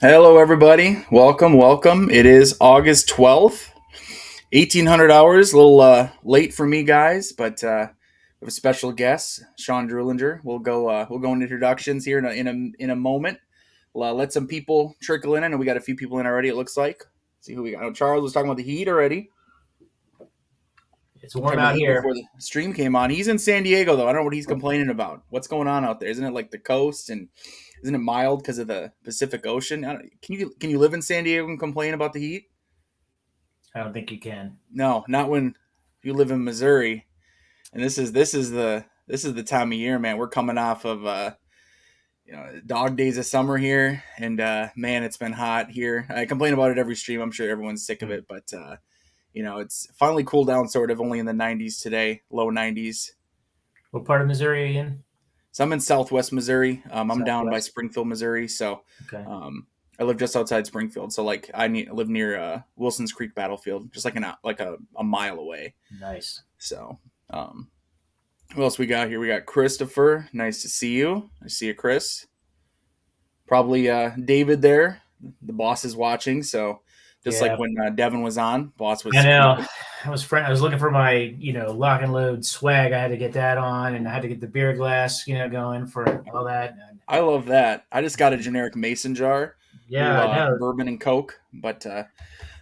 Hello, everybody. Welcome, welcome. It is August 12th, 1800 hours. A little late for me, guys, but we have a special guest, Sean Druelinger. We'll go into introductions here in a moment. We'll let some people trickle in, and we got a few people in already. It looks like. Let's see who we got. Oh, Charles was talking about the Heat already. It's We're warm talking about out the Heat here. before the stream came on. He's in San Diego though. I don't know what he's complaining about. What's going on out there? Isn't it like the coast and isn't it mild because of the Pacific Ocean? Can you live in San Diego and complain about the heat? I don't think you can. No, not when you live in Missouri. And this is the time of year, man. We're coming off of dog days of summer here, and man, it's been hot here. I complain about it every stream. I'm sure everyone's sick of Hmm. it, but it's finally cooled down, sort of. Only in the 90s today, low 90s. What part of Missouri are you in? So I'm in Southwest Missouri. I'm down by Southwest. Springfield, Missouri. So Okay. um, I live just outside Springfield. So like live near Wilson's Creek Battlefield, just like a mile away. Nice. So um, who else we got here? We got Christopher. Nice to see you. I see you, Chris. Probably David there. The boss is watching. So just like Yeah. when Devin was on, boss I was know. creeping. I was looking for my, lock and load swag. I had to get that on, and I had to get the beer glass, going for all that. And I love that. I just got a generic mason jar, yeah, little I know. bourbon and Coke, but I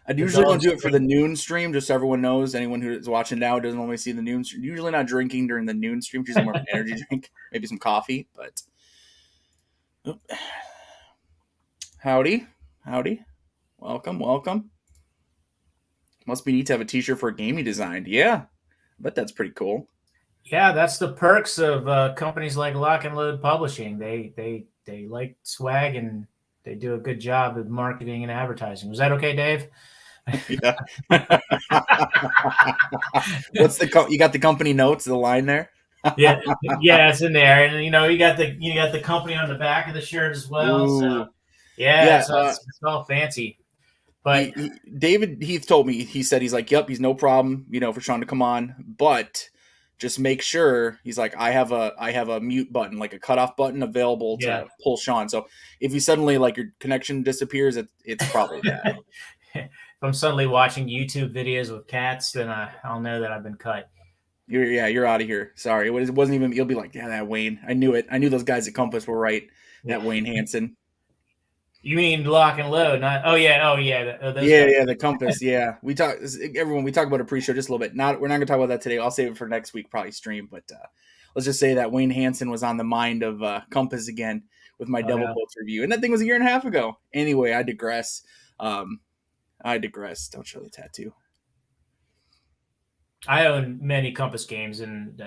The usually don't dogs do it for the drink. noon stream, just so everyone knows. Anyone who is watching now doesn't only see the noon stream. Usually not drinking during the noon stream. It's usually more of an energy drink, maybe some coffee. But oh, howdy, howdy, welcome, welcome. Must be neat to have a T-shirt for a game you designed. Yeah, I bet that's pretty cool. Yeah, that's the perks of companies like Lock and Load Publishing. They like swag, and they do a good job of marketing and advertising. Was that okay, Dave? Yeah. You got the company notes, the line there. Yeah, yeah, it's in there, and you got the company on the back of the shirt as well. So Ooh, yeah, yeah. it's all fancy. But David Heath told me, he said he's like, yep, he's no problem, for Sean to come on, but just make sure, he's like, I have a mute button, like a cutoff button available yeah, to pull Sean. So if you suddenly like your connection disappears, it's probably that. if I'm suddenly watching YouTube videos with cats, then I'll know that I've been cut. You're out of here. Sorry, it wasn't even. You'll be like, yeah, that Wayne. I knew it. I knew those guys at Compass were right. Yeah, That Wayne Hansen. you mean Lock and Load? Not oh yeah, those Yeah, guys. yeah, the Compass. Yeah, we talk about a pre-show just a little bit. Not we're not gonna talk about that today. I'll save it for next week, probably stream. But let's just say that Wayne Hansen was on the mind of Compass again with my Oh Devil no, Boats review, and that thing was a year and a half ago. Anyway, I digress. Um, I digress. Don't show the tattoo. I own many Compass games, and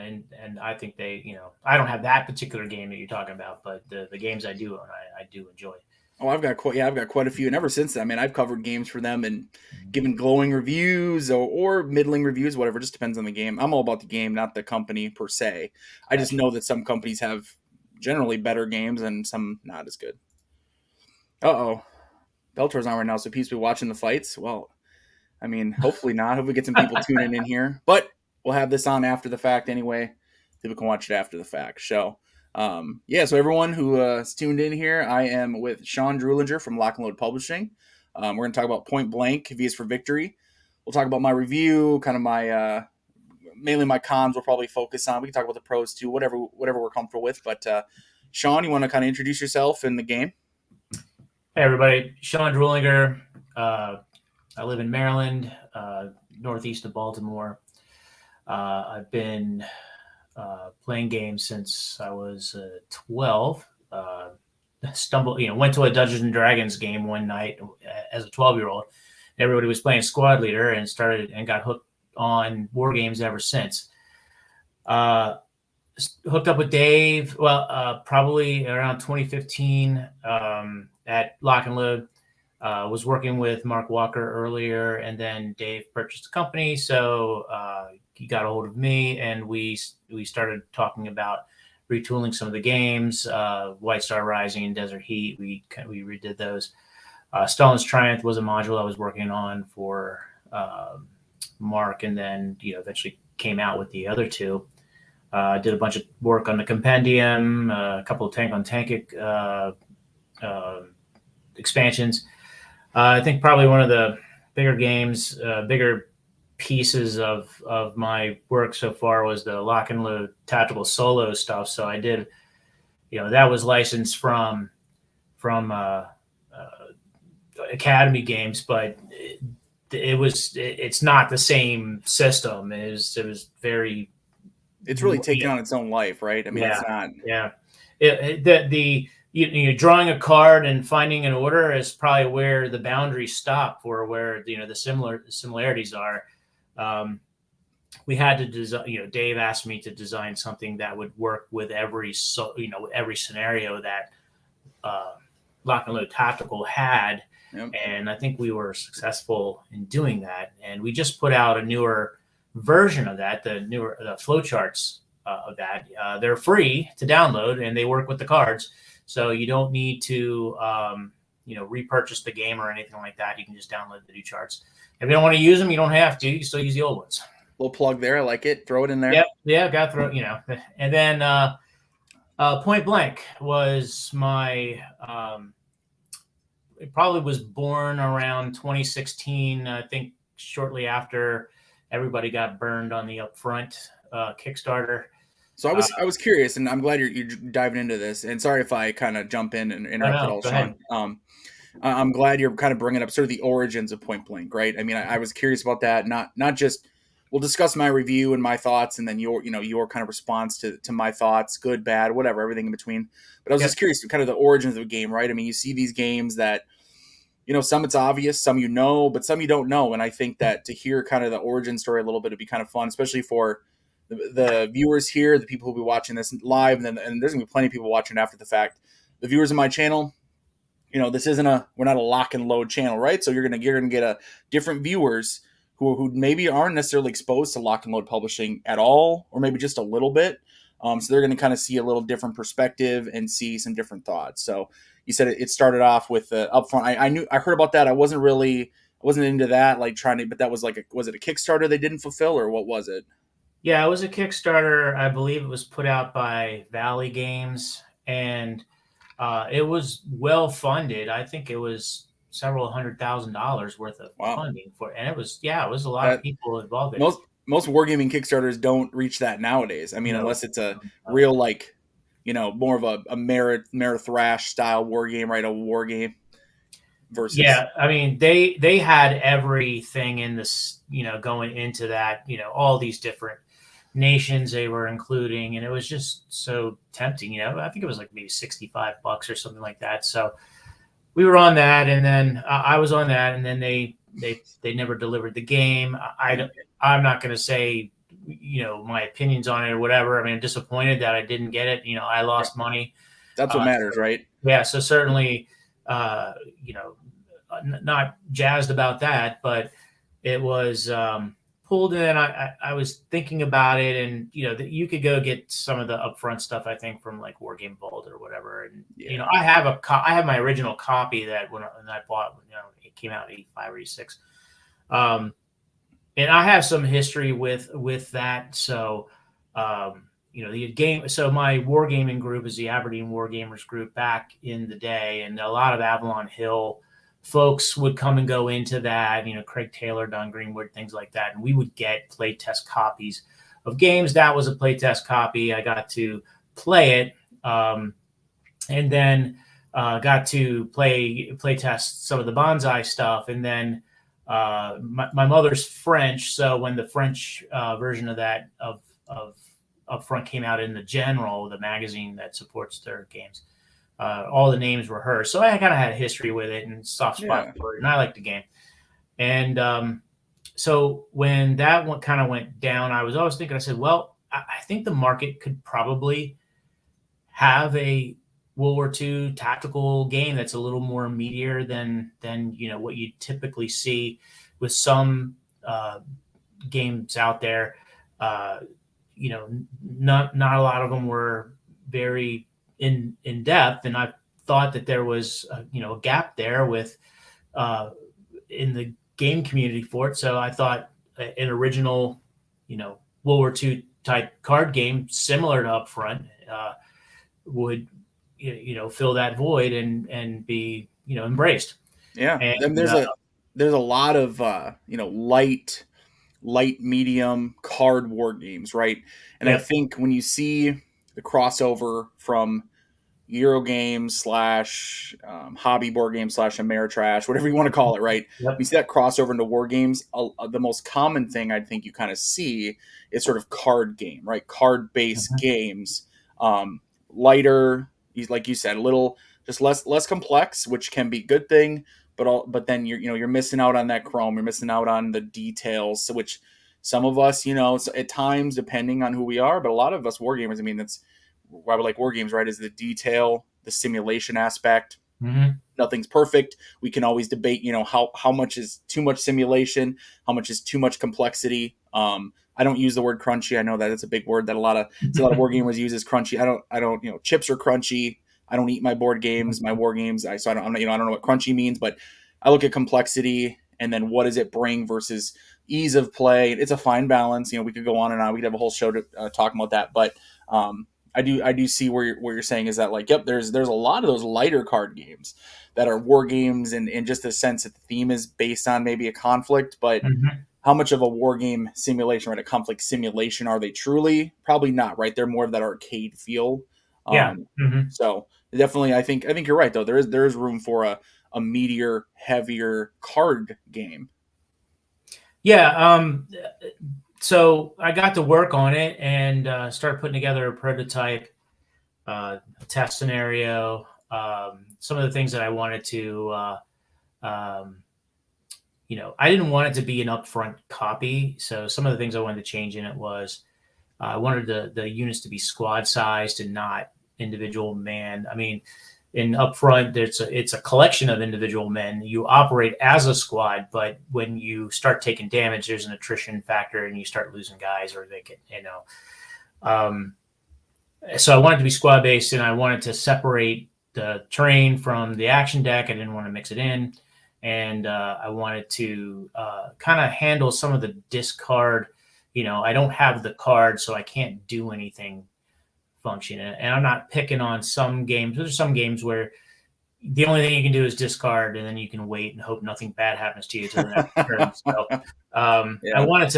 I think I don't have that particular game that you're talking about, but the games I do own, I do enjoy. Oh, I've got quite a few, and ever since then, man, I've covered games for them and given glowing reviews or middling reviews, whatever. Just depends on the game. I'm all about the game, not the company per se. I just Gotcha. know that some companies have generally better games and some not as good. Uh oh, Beltor's on right now, so peeps be watching the fights. Well, I mean, hopefully not. Hope we get some people tuning in here, but we'll have this on after the fact anyway. People can watch it after the fact. Yeah, so everyone who is tuned in here, I am with Sean Druelinger from Lock and Load Publishing. We're going to talk about Point Blank, V is for Victory. We'll talk about my review, kind of my mainly my cons. We'll probably focus on. We can talk about the pros too, whatever we're comfortable with. But Sean, you want to kind of introduce yourself in the game? Hey everybody, Sean Druelinger. I live in Maryland, northeast of Baltimore. I've been playing games since I was 12. Went to a Dungeons and Dragons game one night as a 12-year-old. Everybody was playing Squad Leader and got hooked on war games ever since. Uh, Hooked up with Dave, probably around 2015 at Lock and Load. Was working with Mark Walker earlier, and then Dave purchased the company, so he got a hold of me, and we started talking about retooling some of the games. White Star Rising and Desert Heat, we redid those. Stalin's Triumph was a module I was working on for Mark, and then eventually came out with the other two. Did a bunch of work on the compendium, a couple of tank on tank expansions. I think probably one of the bigger games, bigger pieces of my work so far was the lock and load tactical solo stuff. So I did, that was licensed from Academy games, but it's not the same system. It was very. It's really taking on its own life, right? I mean, Yeah, it's not. yeah. You're drawing a card and finding an order is probably where the boundaries stop, or where the similarities are. We had to design. Dave asked me to design something that would work with every scenario that Lock and Load Tactical had, Yep. and I think we were successful in doing that. And we just put out a newer version of that, the flowcharts of that. They're free to download, and they work with the cards, so you don't need to repurchase the game or anything like that. You can just download the new charts. If you don't want to use them, you don't have to. You can still use the old ones. Little plug there. I like it. Throw it in there. Yep. Yeah, got to throw. And then Point Blank was my. It probably was born around 2016. I think shortly after everybody got burned on the Upfront Kickstarter. So I was curious, and I'm glad you're diving into this. And sorry if I kind of jump in and interrupt it all, Sean. I'm glad you're kind of bringing up sort of the origins of Point Blank, right? I mean, I was curious about that. Not just we'll discuss my review and my thoughts, and then your kind of response to my thoughts, good, bad, whatever, everything in between. But I was just curious, kind of the origins of the game, right? I mean, you see these games that, some it's obvious, some but some you don't know. And I think that to hear kind of the origin story a little bit would be kind of fun, especially for the viewers here, the people who'll be watching this live, and there's gonna be plenty of people watching after the fact. The viewers of my channel, this isn't we're not a lock and load channel, right? So you're gonna get a different viewers who maybe aren't necessarily exposed to lock and load publishing at all, or maybe just a little bit. So they're going to kind of see a little different perspective and see some different thoughts. So you said it started off with Upfront. I heard about that. I wasn't into that, but that was was it a Kickstarter they didn't fulfill, or what was it? Yeah, it was a Kickstarter. I believe it was put out by Valley Games, and it was well funded. I think it was several $100,000 worth of funding for, and it was a lot of people involved in it. Most wargaming Kickstarters don't reach that nowadays. I mean, unless it's a real more of a Mara Thrash style war game, right? A war game versus. Yeah, I mean they had everything in this, going into that, all these different nations they were including, and it was just so tempting. I think it was like maybe $65 or something like that. So we were on that, and then I was on that, and then they never delivered the game. I'm not going to say, my opinions on it or whatever. I mean, I'm disappointed that I didn't get it. I lost money. That's what matters, right? Yeah. So certainly, not jazzed about that, but it was pulled in. I was thinking about it, and that you could go get some of the Upfront stuff, I think, from like Wargame Vault or whatever. And I have my original copy that when I bought, it came out in 85 or 86. And I have some history with that. So the game. So my wargaming group is the Aberdeen Wargamers group back in the day, and a lot of Avalon Hill folks would come and go into that, Craig Taylor, Don Greenwood, things like that. And we would get playtest copies of games. That was a playtest copy. I got to play it, and then got to playtest some of the Bonsai stuff. And then my mother's French, so when the French version of that of Upfront came out in the General, the magazine that supports their games, all the names were hers. So I kind of had a history with it and soft spot for it, and I liked the game. And so when that one kind of went down, I was always thinking, I said, well, I think the market could probably have a World War II tactical game that's a little more meatier than what you typically see with some games out there. Not a lot of them were very in depth, and I thought that there was a gap there with in the game community for it. So I thought an original World War II type card game similar to Upfront would fill that void and be embraced. Yeah. Then And there's a lot of light medium card war games, right? And I yep, think when you see the crossover from Euro games slash hobby board game slash Ameritrash, whatever you want to call it, right? We yep, see that crossover into war games. The most common thing I think you kind of see is sort of card game, right? Card based mhm, games, lighter, like you said, a little just less complex, which can be a good thing. But then you're missing out on that chrome. You're missing out on the details, which some of us, at times, depending on who we are, but a lot of us war gamers, I mean, that's why we like war games, right? Is the detail, the simulation aspect. mhm. Nothing's perfect. We can always debate, how much is too much simulation, how much is too much complexity. I don't use the word crunchy. I know that it's a big word that a lot of war gamers use as crunchy. I don't. Chips are crunchy. I don't eat my board games, my war games. So I don't. I don't know what crunchy means, but I look at complexity and then what does it bring versus ease of play. It's a fine balance. We could go on and on. We could have a whole show to talk about that, but I do see where you're saying is that, like, yep, there's a lot of those lighter card games that are war games and in just the sense that the theme is based on maybe a conflict, but Mhm. how much of a war game simulation, right, a conflict simulation are they truly? Probably not, right? They're more of that arcade feel. Yeah. Um, Mhm. so definitely, I think you're right though. There is room for a meatier, heavier card game. Yeah. So I got to work on it and started putting together a prototype, a test scenario, some of the things that I wanted to. Um, I didn't want it to be an upfront copy. So some of the things I wanted to change in it was I wanted the units to be squad sized and not individual man. I mean, in upfront, it's a collection of individual men. You operate as a squad, but when you start taking damage, there's an attrition factor, and you start losing guys, or they get. Um, so I wanted to be squad based, and I wanted to separate the terrain from the action deck. I didn't want to mix it in, and I wanted to kind of handle some of the discard. I don't have the card, so I can't do anything function. And I'm not picking on some games. There's some games where the only thing you can do is discard, and then you can wait and hope nothing bad happens to you to the next turn. So I Yeah, wanted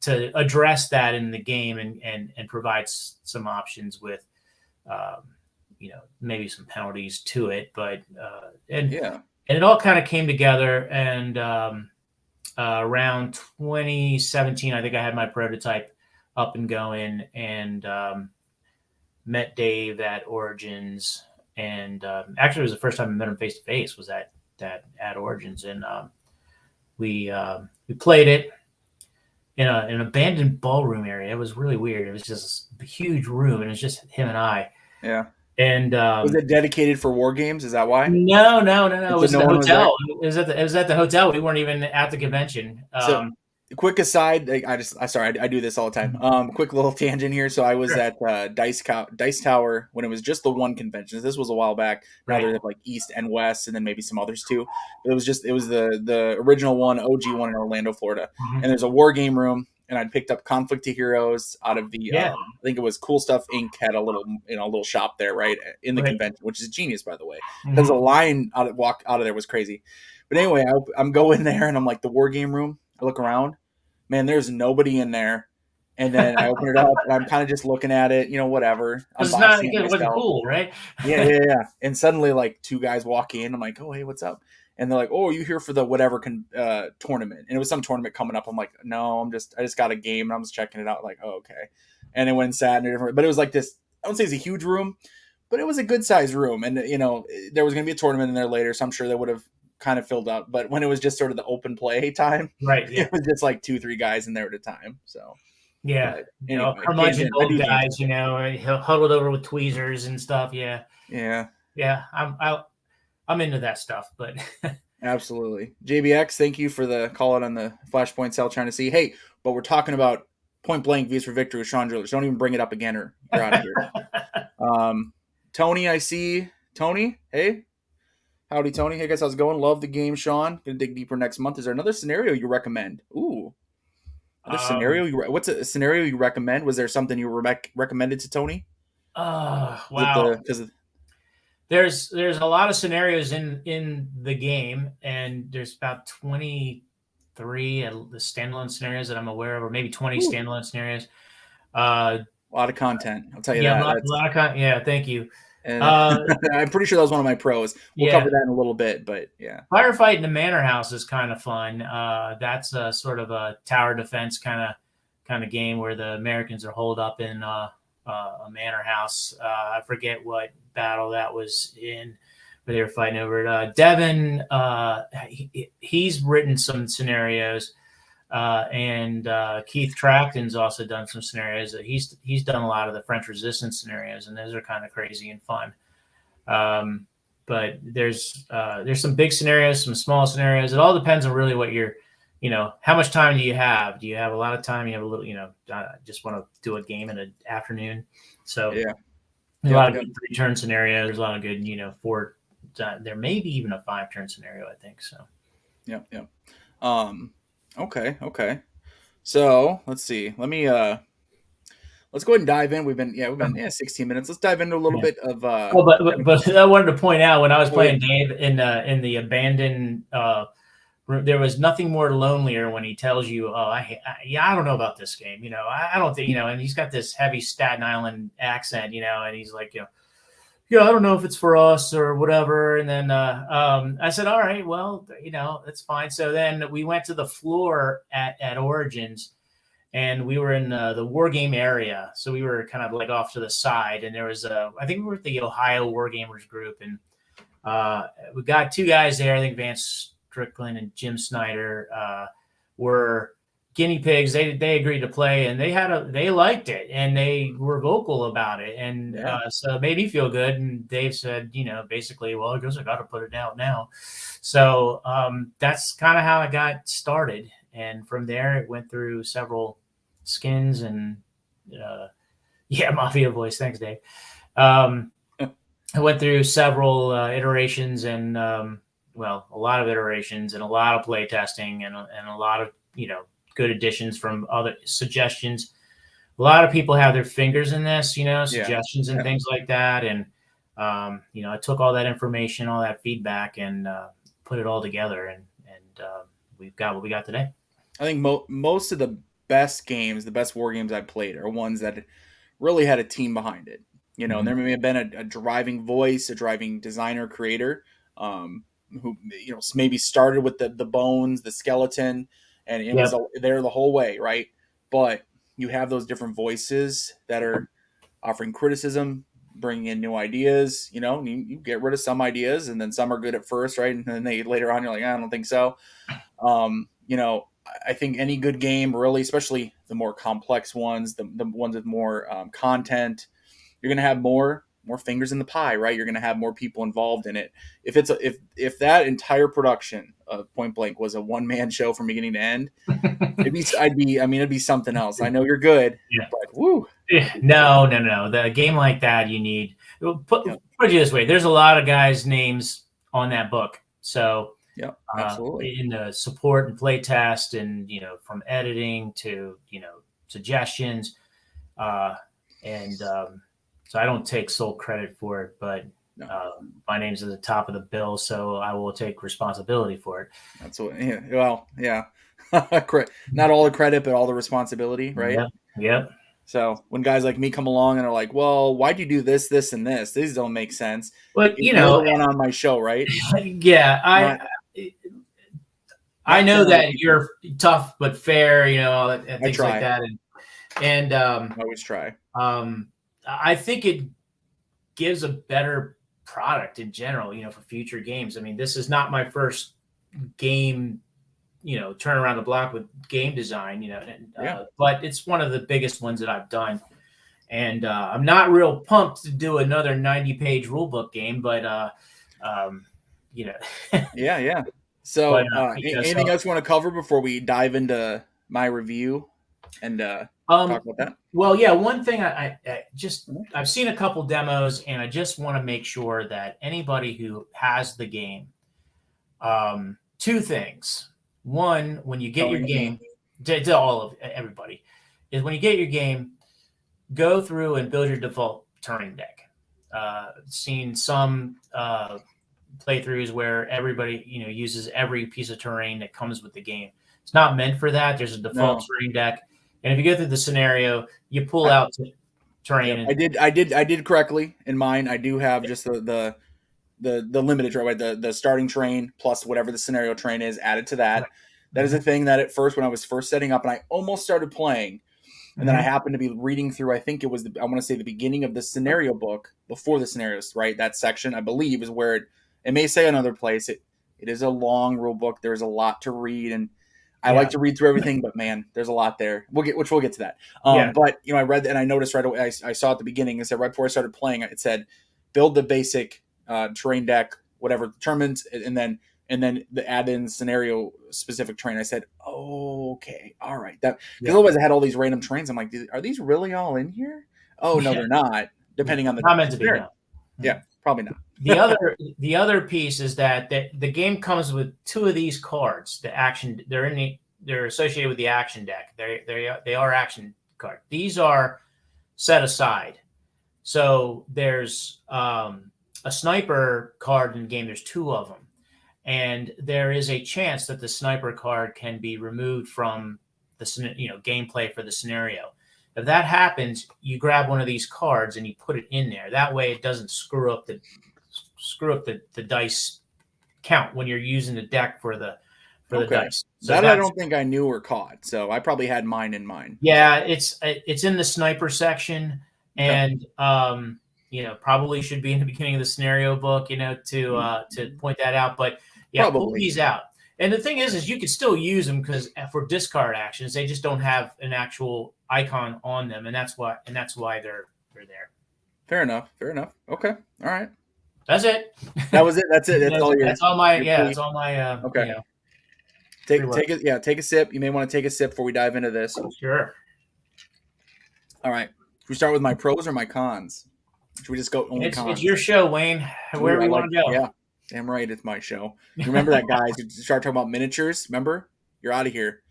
to address that in the game and provide some options with um, maybe some penalties to it, but yeah, and it all kind of came together. And around 2017, I think I had my prototype up and going, and met Dave at Origins, and actually, it was the first time I met him face to face. Was that at Origins, and we played it in an abandoned ballroom area. It was really weird. It was just a huge room, and it's just him and I. yeah. And Was it dedicated for war games? Is that why? no, no, no, no. It So was at no the one was hotel. there. It was at the hotel. We weren't even at the convention. So, quick aside, I sorry, I do this all the time. Quick little tangent here. So I was Sure. at Dice Tower when it was just the one convention. This was a while back. Now Right. they have like East and West, and then maybe some others too. But it was the original one, OG one in Orlando, Florida. Mhm. And there's a war game room, and I'd picked up Conflict to Heroes out of the Yeah. I think it was Cool Stuff Inc. had a little shop there, right, in the Right. convention, which is genius, by the way, because the Mhm. line walk out of there was crazy. But anyway, I'm going there, and I'm like the war game room. I look around, man, there's nobody in there. And then I open it up and I'm kind of just looking at it, whatever, Because it's not. unboxing it It wasn't myself. cool, right? Yeah, yeah, yeah. And suddenly, like, two guys walk in. I'm like, oh, hey, what's up? And they're like, oh, are you here for the whatever tournament? And it was some tournament coming up. I'm like, no, I just got a game and I'm just checking it out. Like, oh, okay. And it went and sat in a different, but it was like this. I don't say it's a huge room, but it was a good sized room. And there was going to be a tournament in there later, so I'm sure they would have kind of filled up. But when it was just sort of the open play time, Right. it Yeah. was just like 2, 3 guys in there at a time. So, Yeah. but anyway, Curmudgeon tangent. I old do tangent. guys. Huddled over with tweezers and stuff. Yeah. Yeah, Yeah. I'm into that stuff, but absolutely. JBX, thank you for the call out on the Flashpoint cell trying to see. Hey, but we're talking about Point Blank V's for Victory with Sean Druelinger. So don't even bring it up again or you're out of here. Tony, I see. Tony, hey. Howdy, Tony. Hey, guys, how's it going? Love the game, Sean. Gonna dig deeper next month. Is there another scenario you recommend? Ooh, other um, scenario. What's a scenario you recommend? Was there something you recommended to Tony? Was it wow. because There's a lot of scenarios in the game, and there's about 23 the standalone scenarios that I'm aware of, or maybe 20 Ooh, standalone scenarios. a lot of content. I'll tell you Yeah, that. a lot of yeah, thank you. And Uh, I'm pretty sure that was one of my pros. We'll yeah, cover that in a little bit, but yeah. firefight in the manor house is kind of fun. That's a sort of a tower defense kind of game where the Americans are holed up in a manor house. I forget what battle that was in, where they were fighting over it. Devin, he's written some scenarios, and Keith Tracton's also done some scenarios. He's done a lot of the French Resistance scenarios, and those are kind of crazy and fun. But there's some big scenarios, some small scenarios. It all depends on really what you're, how much time do you have? Do you have a lot of time? You have a little, just want to do a game in an afternoon. So Yeah. there's a lot of good 3-turn scenarios. There's a lot of good, 4. There may be even a 5-turn scenario, I think. So. Yep. Okay. So let's see. Let's go ahead and dive in. We've been 16 minutes. Let's dive into a little bit of. Well, but I wanted to point out when I was playing Dave in the abandoned. There was nothing more lonelier when he tells you, "Oh, I don't know about this game. I don't think And he's got this heavy Staten Island accent, and he's like, yeah, I don't know if it's for us or whatever. And then I said, all right, well, that's fine. So then we went to the floor at Origins, and we were in the wargame area. So we were kind of like off to the side, and there was I think we were at the Ohio Wargamers group, and we got 2 guys there. I think Vance Strickland and Jim Snyder were guinea pigs. They agreed to play, and they liked it, and they were vocal about it, and so it made me feel good. And Dave said, basically, well, I guess I got to put it out now. So that's kind of how it got started, and from there it went through several skins and Mafia voice. Thanks, Dave. I went through several iterations and a lot of iterations and a lot of play testing and a lot of good additions from other suggestions. A lot of people have their fingers in this, suggestions and things like that. And, I took all that information, all that feedback, and put it all together. And we've got what we got today. I think most of the best games, the best war games I've played are ones that really had a team behind it. And there may have been a driving voice, a driving designer, creator, who, maybe started with the bones, the skeleton, and it was there the whole way, right? But you have those different voices that are offering criticism, bringing in new ideas. You get rid of some ideas, and then some are good at first, right? And then they later on, you're like, I don't think so. I think any good game, really, especially the more complex ones, the ones with more content, you're going to have more fingers in the pie, right? You're going to have more people involved in it. If that entire production of Point Blank was a one-man show from beginning to end, it'd be something else. I know you're good, but woo. No. The game like that, you need put it this way. There's a lot of guys' names on that book. So absolutely. In the support and play test, and from editing to suggestions, so I don't take sole credit for it, but my name's at the top of the bill, so I will take responsibility for it. That's what. Yeah. Well, yeah. Not all the credit, but all the responsibility, right? Yep. So when guys like me come along and are like, "Well, why'd you do this, this, and this? These don't make sense." But you're the one on my show, right? Yeah, I know that you're tough but fair, and things like that, and I always try. I think it gives a better product in general, for future games. I mean, this is not my first game, turn around the block with game design, but it's one of the biggest ones that I've done. And I'm not real pumped to do another 90-page rulebook game, but, Yeah. So anything else you want to cover before we dive into my review and talk about that? Well, yeah, one thing I've seen a couple demos, and I just want to make sure that anybody who has the game, 2 things. One, when you get your game, to everybody, is when you get your game, go through and build your default turning deck. seen some playthroughs where everybody uses every piece of terrain that comes with the game. It's not meant for that. There's a default terrain deck, and if you go through the scenario, you pull out terrain. Yep, I did correctly in mine. I do have just the limited, right? The starting terrain plus whatever the scenario terrain is added to that. Right. That is a thing that at first, when I was first setting up, and I almost started playing, and then I happened to be reading through, I think it was, I want to say the beginning of the scenario book, before the scenarios, right? That section, I believe, is where it may say another place. It is a long rule book. There's a lot to read, and I like to read through everything, but man, there's a lot there. We'll get to that. But I read and I noticed right away. I saw at the beginning. It said right before I started playing, it said build the basic terrain deck, whatever determines, and then the add-in scenario specific terrain. I said, oh, okay, all right. That because otherwise I had all these random terrains. I'm like, are these really all in here? Oh no, they're not. Depending on the not meant to be. No. Yeah, probably not. The other piece is that the game comes with 2 of these cards. They're associated with the action deck. They are action cards. These are set aside. So there's a sniper card in the game. There's 2 of them, and there is a chance that the sniper card can be removed from the gameplay for the scenario. If that happens, you grab one of these cards and you put it in there. That way, it doesn't screw up the dice count when you're using the deck for the dice. So that I don't think I knew or caught. So I probably had mine in mine. Yeah, it's in the sniper section, and probably should be in the beginning of the scenario book, to point that out. But pull these out. And the thing is you can still use them because for discard actions, they just don't have an actual icon on them, and that's why they're there. Fair enough. Okay. All right. That's it. That was it. That's it. That's all my. That's all my. Okay. Take a sip. You may want to take a sip before we dive into this. Sure. All right. Should we start with my pros or my cons? Should we just go only cons? It's your show, Wayne. Where we want to go. Yeah. Damn right, it's my show. You remember that guy who started talking about miniatures? Remember? You're out of here.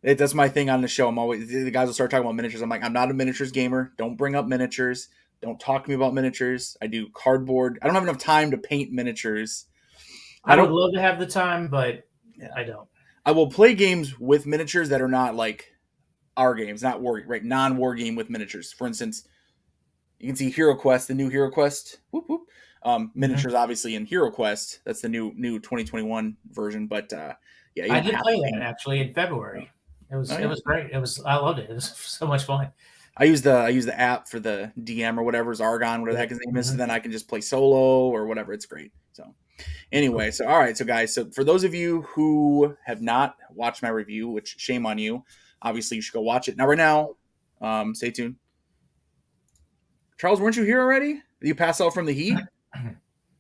That's my thing on the show. The guys will start talking about miniatures. I'm like, I'm not a miniatures gamer. Don't bring up miniatures. Don't talk to me about miniatures. I do cardboard. I don't have enough time to paint miniatures. I would love to have the time, but I don't. I will play games with miniatures that are not like our games, not non-war game with miniatures. For instance, you can see Hero Quest, the new Hero Quest. Whoop whoop. Miniatures obviously in Hero Quest. That's the new 2021 version. But I did play that actually in February. It was great. I loved it. It was so much fun. I use the app for the DM or whatever's Argon, whatever the heck his name is. So then I can just play solo or whatever. It's great. So anyway, all right. So guys, so for those of you who have not watched my review, which shame on you, obviously you should go watch it. Now right now, stay tuned. Charles, weren't you here already? Did you pass out from the heat?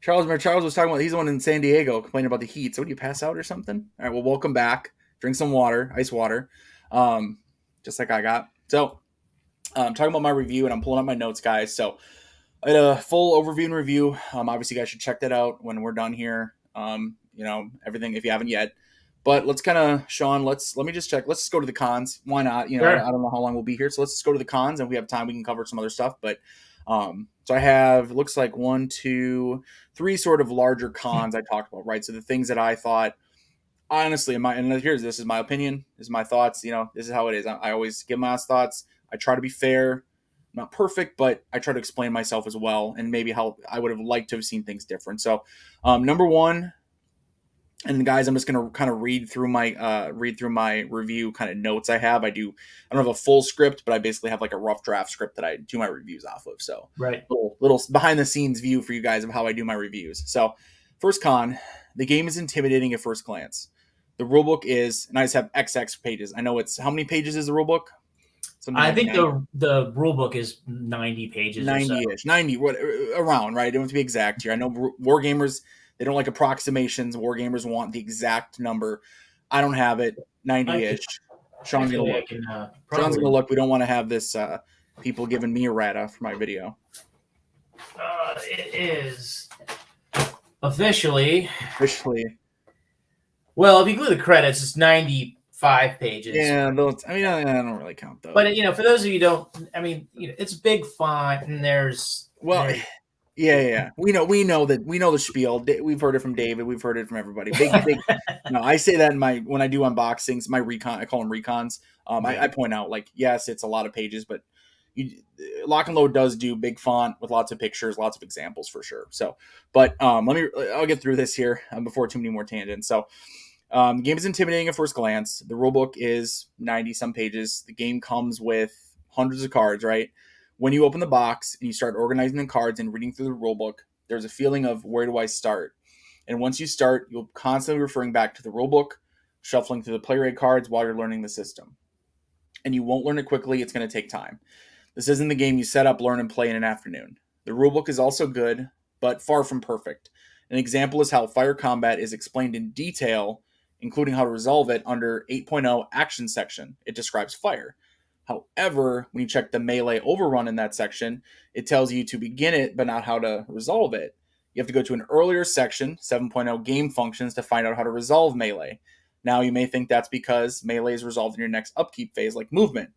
Charles was talking about, he's the one in San Diego complaining about the heat. So did you pass out or something? All right, well, welcome back. Drink some water, ice water, just like I got. So I'm talking about my review, and I'm pulling up my notes, guys. So I had a full overview and review. Obviously, you guys should check that out when we're done here. Everything if you haven't yet. But let's kind of, Sean, let me just check. Let's just go to the cons. Why not? Sure. I don't know how long we'll be here. So let's just go to the cons, and if we have time, we can cover some other stuff. But so I have, looks like 1, 2, 3 sort of larger cons I talked about, right? So the things that I thought, honestly, this is my opinion, this is my thoughts, this is how it is. I always give my thoughts. I try to be fair, not perfect, but I try to explain myself as well, and maybe how I would have liked to have seen things different. So number 1, and guys, I'm just going to kind of read through my review kind of notes I have. I don't have a full script, but I basically have like a rough draft script that I do my reviews off of. So right, little behind the scenes view for you guys of how I do my reviews. So first con, the game is intimidating at first glance. The rulebook is, and I just have XX pages. I know it's, how many pages is the rulebook? I think the rulebook is 90 pages. 90-ish, 90 around, right? I don't have to be exact here. I know wargamers, they don't like approximations. Wargamers want the exact number. I don't have it. 90-ish. Sean's going to look. Sean's going to look. We don't want to have this people giving me errata for my video. It is officially. Well, if you include the credits, it's 95 pages. Yeah, I don't really count those. But for those of you who don't, it's big font, and there's Well, yeah. We know the spiel. We've heard it from David. We've heard it from everybody. Big. No, I say that when I do unboxings, my recon. I call them recons. I point out like, yes, it's a lot of pages, but Lock and Load does do big font with lots of pictures, lots of examples for sure. So, but I'll get through this here before too many more tangents. So, the game is intimidating at first glance. The rulebook is 90 some pages. The game comes with hundreds of cards, right? When you open the box and you start organizing the cards and reading through the rulebook, there's a feeling of where do I start? And once you start, you'll constantly referring back to the rulebook, shuffling through the player aid cards while you're learning the system. And you won't learn it quickly. It's going to take time. This isn't the game you set up, learn, and play in an afternoon. The rulebook is also good, but far from perfect. An example is how fire combat is explained in detail, including how to resolve it under 8.0 action section. It describes fire. However, when you check the melee overrun in that section, it tells you to begin it, but not how to resolve it. You have to go to an earlier section, 7.0 game functions, to find out how to resolve melee. Now, you may think that's because melee is resolved in your next upkeep phase, like movement.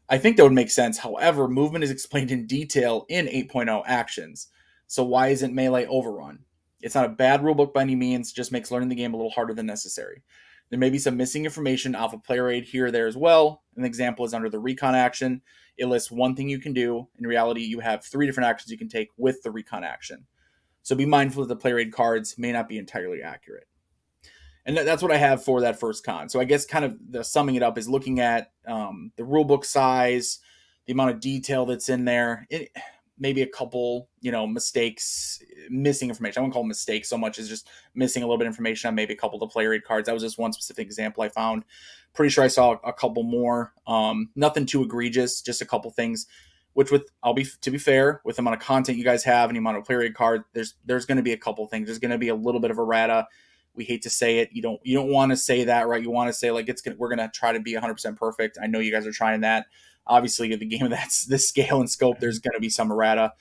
I think that would make sense. However, movement is explained in detail in 8.0 actions. So why isn't melee overrun? It's not a bad rulebook by any means, just makes learning the game a little harder than necessary. There may be some missing information off of player aid here or there as well. An example is under the recon action. It lists one thing you can do. In reality, you have 3 different actions you can take with the recon action. So be mindful that the player aid cards may not be entirely accurate. And that's what I have for that first con. So I guess kind of the summing it up is looking at the rulebook size, the amount of detail that's in there. Maybe a couple, mistakes, missing information. I won't call them mistakes so much as just missing a little bit of information on maybe a couple of the player aid cards. That was just one specific example I found. Pretty sure I saw a couple more. Nothing too egregious, just a couple things. Which to be fair, with the amount of content you guys have and the amount of player aid card, there's going to be a couple things. There's going to be a little bit of errata. We hate to say it. You don't want to say that, right? You want to say like we're going to try to be 100% perfect. I know you guys are trying that. Obviously, the game that's this scale and scope, there's going to be some errata.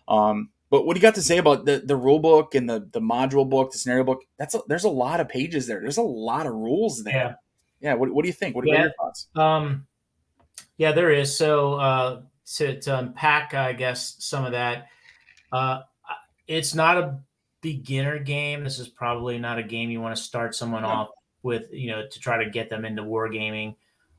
But what do you got to say about the rule book and the module book, the scenario book? There's a lot of pages there. There's a lot of rules there. Yeah. What do you think? What are your thoughts? Yeah, there is. So to unpack, I guess, some of that, it's not a beginner game. This is probably not a game you want to start someone off with, to try to get them into wargaming.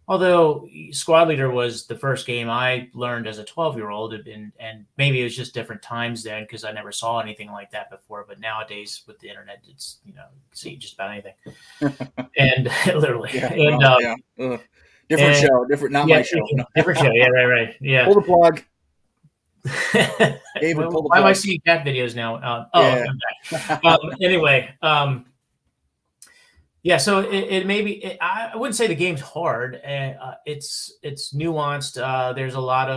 Although Squad Leader was the first game I learned as a 12-year-old, and maybe it was just different times then because I never saw anything like that before. But nowadays with the internet, it's you can see just about anything, and literally, different show, different not my show, different show. Yeah, right, yeah. Pull the plug. David, why am I seeing cat videos now? Anyway. Yeah, so it may be. I wouldn't say the game's hard. It's nuanced. There's a lot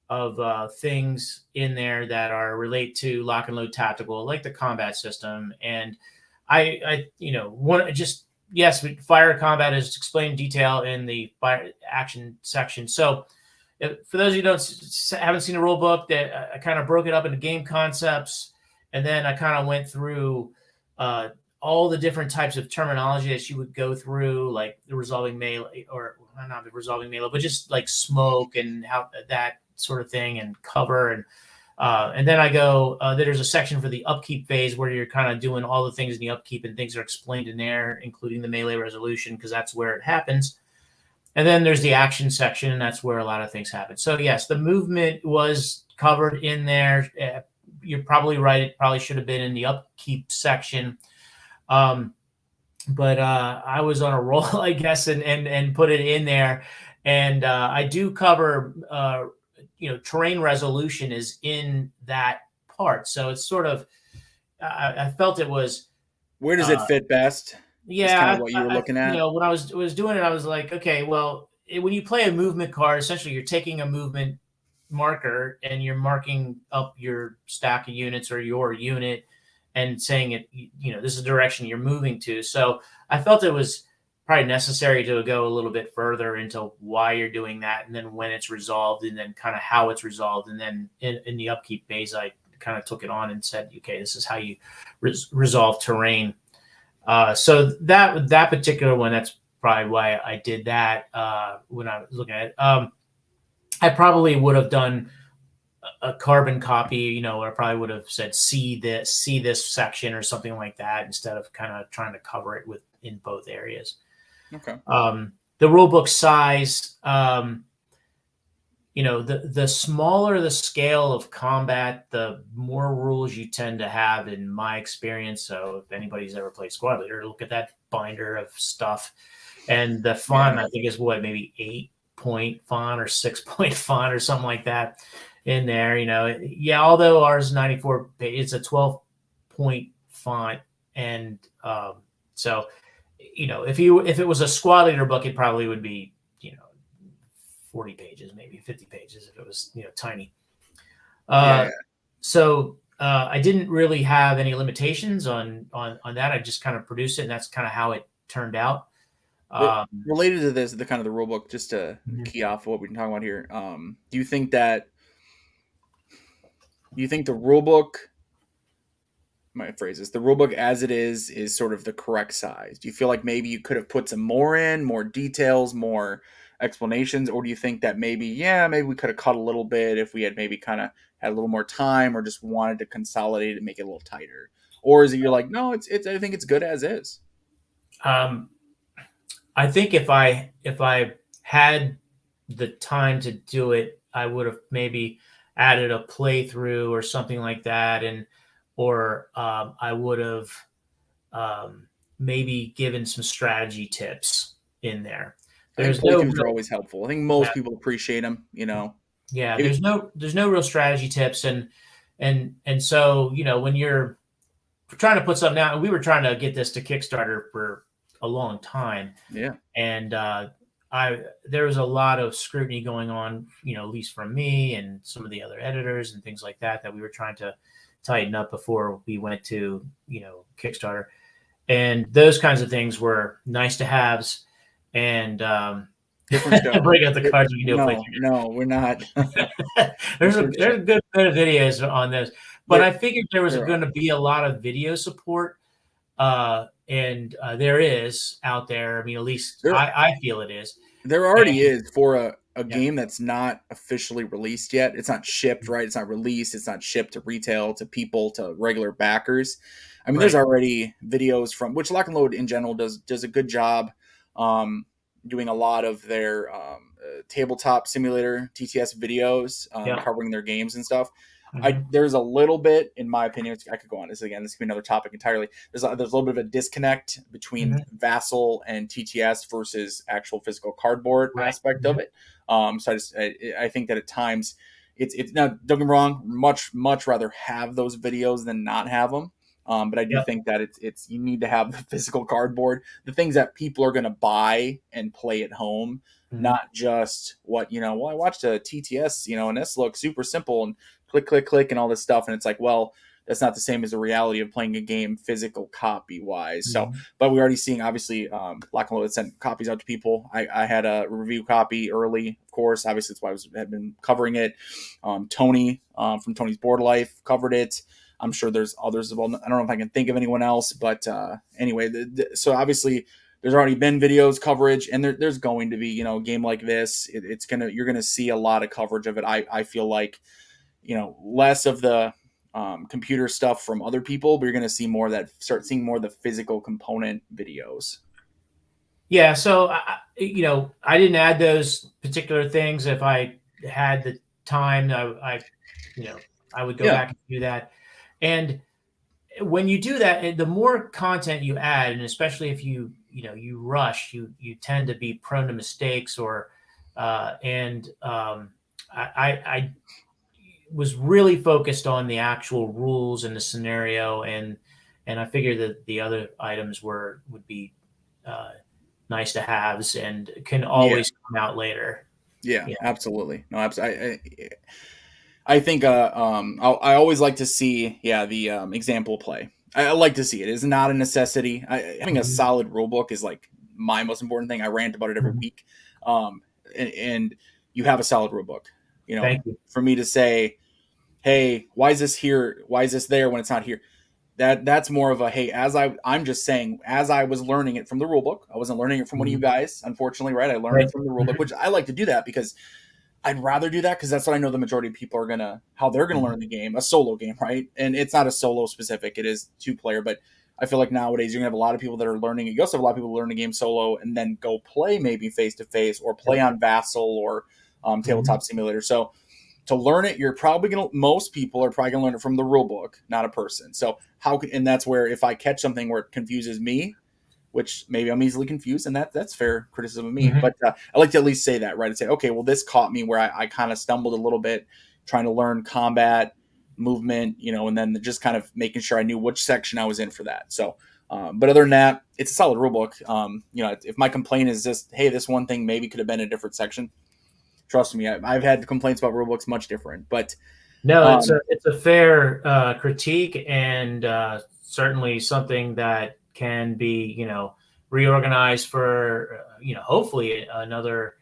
of things in there that are relate to Lock and Load Tactical, like the combat system. And yes, fire combat is explained in detail in the fire action section. So for those of you who haven't seen the rule book, that I kind of broke it up into game concepts, and then I kind of went through all the different types of terminology that you would go through, like the resolving melee, or not the resolving melee, but just like smoke and how that sort of thing, and cover. And then I go, there's a section for the upkeep phase where you're kind of doing all the things in the upkeep, and things are explained in there, including the melee resolution, because that's where it happens. And then there's the action section, and that's where a lot of things happen. So yes, the movement was covered in there. You're probably right. It probably should have been in the upkeep section. But I was on a roll, I guess, and put it in there. And I do cover, terrain resolution is in that part. So it's sort of, I felt it was. Where does it fit best? Yeah. Kind of what you were looking at. When I was doing it, I was like, okay, well, when you play a movement card, essentially you're taking a movement marker and you're marking up your stack of units or your unit, and saying it, this is the direction you're moving to. So I felt it was probably necessary to go a little bit further into why you're doing that, and then when it's resolved, and then kind of how it's resolved. And then in the upkeep phase, I kind of took it on and said, okay, this is how you resolve terrain. So that particular one, that's probably why I did that when I was looking at it. I probably would have done a carbon copy, I probably would have said see this section or something like that instead of kind of trying to cover it in both areas. Okay. The rule book size, the smaller the scale of combat, the more rules you tend to have, in my experience. So if anybody's ever played Squad Leader, look at that binder of stuff, and the font I think is maybe 8-point font or 6-point font or something like that in there. Although ours is 94, it's a 12-point font, and so if it was a Squad Leader book, it probably would be 40 pages, maybe 50 pages if it was tiny. So I didn't really have any limitations on that. I just kind of produced it, and that's kind of how it turned out. Related to this, the kind of the rule book, just to key off what we're talking about here, do you think the rule book, my phrases, the rule book as it is sort of the correct size? Do you feel like maybe you could have put some more details, more explanations, or do you think that maybe we could have cut a little bit if we had maybe kind of had a little more time, or just wanted to consolidate and make it a little tighter? Or is it you're like, no, it's I think it's good as is? I think if I had the time to do it, I would have maybe added a playthrough or something like that, or I would have maybe given some strategy tips in there. Playthroughs are always helpful. I think most people appreciate them. Yeah, there's no real strategy tips, and so when you're trying to put something out, and we were trying to get this to Kickstarter for a long time. Yeah, and there was a lot of scrutiny going on, at least from me and some of the other editors and things like that we were trying to tighten up before we went to Kickstarter, and those kinds of things were nice to haves. And bring out the cards. We can do a playthrough. No, we're not. there's a good bit of videos on this, but I figured there was going to be a lot of video support, and there is out there. I mean, at least I feel it is. There already is for a game that's not officially released yet. It's not shipped, right? It's not released. It's not shipped to retail, to people, to regular backers. I mean, there's already videos from which Lock and Load in general does a good job doing a lot of their tabletop simulator TTS videos covering their games and stuff. There's a little bit, in my opinion, I could go on this again. This could be another topic entirely. There's a little bit of a disconnect between Vassal and TTS versus actual physical cardboard aspect of it. So I think that at times it's now, don't get me wrong, much rather have those videos than not have them. But I do think that it's you need to have the physical cardboard, the things that people are going to buy and play at home, not just what, well, I watched a TTS, and this looks super simple and click and all this stuff. And it's like, well, that's not the same as the reality of playing a game physical copy wise. So, but we're already seeing, obviously, Lock and Load sent copies out to people. I had a review copy early, of course. Obviously, that's why I had been covering it. Tony from Tony's Board Life covered it. I'm sure there's others. Well, I don't know if I can think of anyone else, but anyway, so obviously there's already been videos coverage, and there's going to be, a game like this. You're gonna see a lot of coverage of it. I feel like, less of the computer stuff from other people, but you're gonna see more of that. Start seeing more of the physical component videos. Yeah. So I didn't add those particular things. If I had the time, I would go back and do that. And when you do that, the more content you add, and especially if you rush, you tend to be prone to mistakes, I was really focused on the actual rules and the scenario, and I figured that the other items would be nice to haves and can always come out later. Yeah. Absolutely. No, absolutely. I think I always like to see the example play. I like to see it. It's not a necessity. Having a solid rule book is like my most important thing. I rant about it every week. And you have a solid rule book. Thank you. For me to say, hey, why is this here? Why is this there when it's not here? That's more of a, hey, I'm just saying, as I was learning it from the rule book, I wasn't learning it from one of you guys, unfortunately, right? I learned it from the rule book, which I like to do that because I'd rather do that because that's what I know the majority of people are how they're gonna learn the game, a solo game, right? And it's not a solo specific; it is 2-player. But I feel like nowadays you're gonna have a lot of people that are learning it. You also have a lot of people who learn the game solo and then go play maybe face to face or play on Vassal or Tabletop Simulator. So to learn it, most people are probably gonna learn it from the rule book, not a person. So and that's where if I catch something where it confuses me, which maybe I'm easily confused, and that's fair criticism of me. But I like to at least say that, right? And say, okay, well, this caught me where I kind of stumbled a little bit trying to learn combat, movement, and then just kind of making sure I knew which section I was in for that. So, but other than that, it's a solid rule book. If my complaint is just, hey, this one thing maybe could have been a different section, trust me, I've had complaints about rule books much different. But no, it's a fair critique, and certainly something that can be, reorganized for, hopefully another,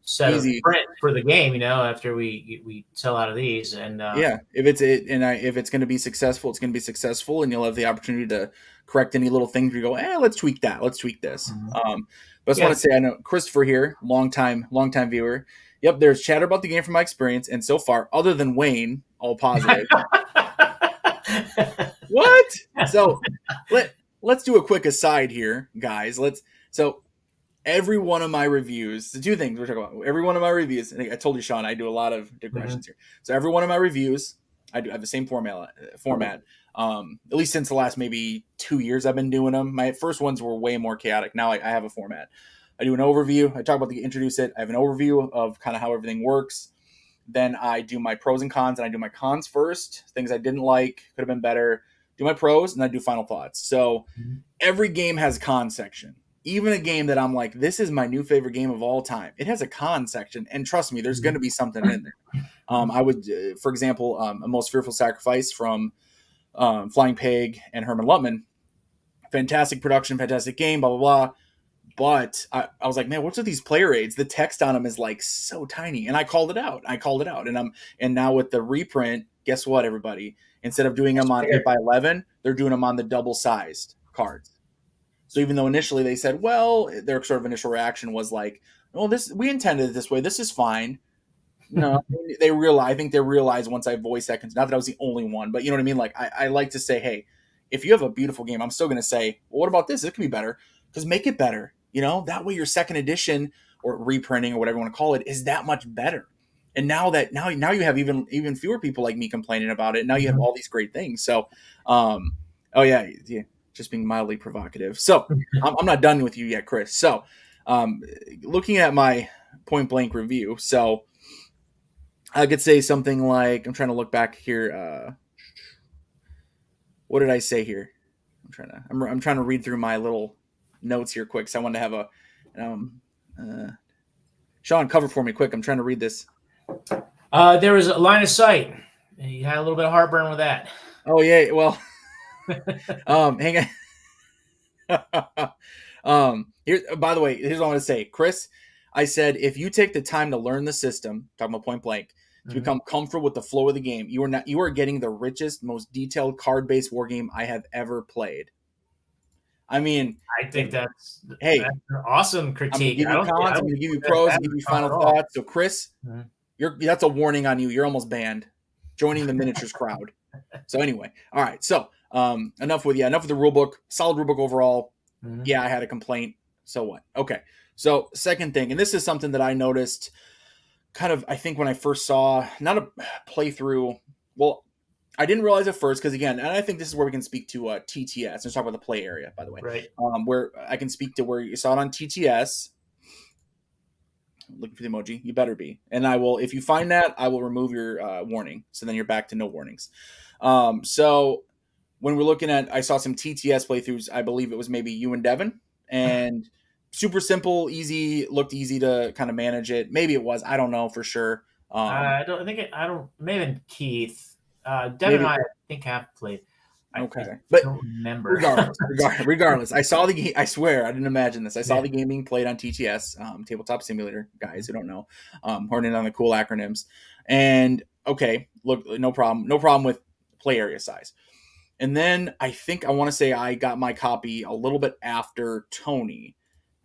set easy. of print for the game, after we sell out of these. And if it's going to be successful, it's going to be successful, and you'll have the opportunity to correct any little things where you go, let's tweak that, let's tweak this. But I just want to say, I know Christopher here, long time viewer. Yep, there's chatter about the game from my experience, and so far, other than Wayne, all positive. What? So let's do a quick aside here, guys. So every one of my reviews, the two things we're talking about, every one of my reviews, and I told you, Sean, I do a lot of digressions here. So every one of my reviews, I have the same format. At least since the last maybe 2 years I've been doing them. My first ones were way more chaotic. Now I have a format. I do an overview. I talk about introduce it. I have an overview of kind of how everything works. Then I do my pros and cons, and I do my cons first, things I didn't like, could have been better. Do my pros, and I do final thoughts. So every game has a con section. Even a game that I'm like, this is my new favorite game of all time, it has a con section. And trust me, there's going to be something in there. I would, for example, A Most Fearful Sacrifice from Flying Pig and Herman Lutman. Fantastic production, fantastic game, blah, blah, blah. But I was like, man, what's with these player aids? The text on them is like so tiny. And I called it out. And now with the reprint, guess what, everybody? Instead of doing them on 8x11, they're doing them on the double-sized cards. So even though initially they said, well, their sort of initial reaction was like, well, we intended it this way. This is fine. No, I think they realized once I voiced that, not that I was the only one, but you know what I mean? Like, I like to say, hey, if you have a beautiful game, I'm still going to say, well, what about this? It could be better, because make it better. That way your second edition or reprinting or whatever you want to call it is that much better. And now you have even fewer people like me complaining about it. Now you have all these great things. So, just being mildly provocative. So I'm not done with you yet, Chris. So, looking at my point blank review, so I could say something like, I'm trying to look back here. What did I say here? I'm trying to read through my little notes here quick. So I wanted to have Sean, cover for me quick. I'm trying to read this. There was a line of sight. You had a little bit of heartburn with that. Oh yeah. Well, hang on. By the way, here's what I want to say, Chris. I said, if you take the time to learn the system, talking about point blank, to become comfortable with the flow of the game, you are getting the richest, most detailed card-based war game I have ever played. I mean, I think that's an awesome critique. I'm going to give you pros, and give you final thoughts. So, Chris, that's a warning on you. You're almost banned. Joining the miniatures crowd. So anyway, all right. So enough with the rule book. Solid rule book overall. Yeah, I had a complaint. So what? Okay. So second thing, and this is something that I noticed kind of, I think when I first saw, not a playthrough, well, I didn't realize at first, because again, and I think this is where we can speak to TTS. Let's talk about the play area, by the way. Right. Where I can speak to where you saw it on TTS. Looking for the emoji. You better be. And I will, if you find that, I will remove your warning. So then you're back to no warnings. So when we're looking at, I saw some TTS playthroughs. I believe it was maybe you and Devin, and super simple, easy, looked easy to kind of manage it. Maybe it was, I don't know for sure. Maybe Keith. Devin and I think have played. Okay, but I don't remember. Regardless, I saw the game. I swear, I didn't imagine this. I saw the game being played on TTS, Tabletop Simulator. Guys who don't know, horning on the cool acronyms. And okay, look, no problem with play area size. And then I think I want to say I got my copy a little bit after Tony,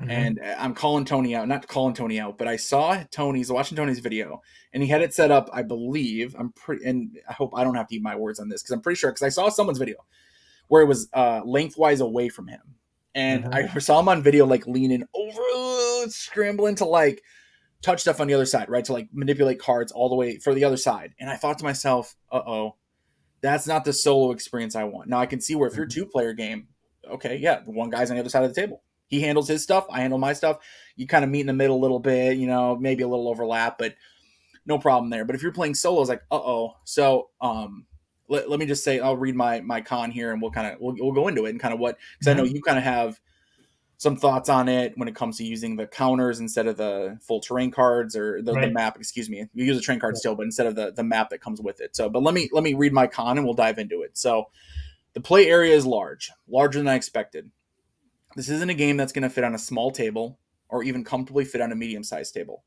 Mm-hmm. and I'm calling Tony out, not calling Tony out, but I saw Tony's watching Tony's video, and he had it set up. I believe I'm pretty, and I hope I don't have to eat my words on this because I'm pretty sure because I saw someone's video where it was lengthwise away from him, and Mm-hmm. I saw him on video like leaning over, scrambling to like touch stuff on the other side, right? To like manipulate cards all the way for the other side, and I thought to myself, that's not the solo experience I want. Now I can see where if you're a 2-player game, okay, yeah, one guy's on the other side of the table. He handles his stuff, I handle my stuff. You kind of meet in the middle a little bit, maybe a little overlap, but no problem there. But if you're playing solo, it's like, So let me just say, I'll read my con here, and we'll go into it and kind of what, because I know you kind of have some thoughts on it when it comes to using the counters instead of the full terrain cards or the Right. map. Excuse me, you use a terrain card still, but instead of the map that comes with it. So, but let me read my con and we'll dive into it. So, the play area is larger than I expected. This isn't a game that's going to fit on a small table or even comfortably fit on a medium-sized table.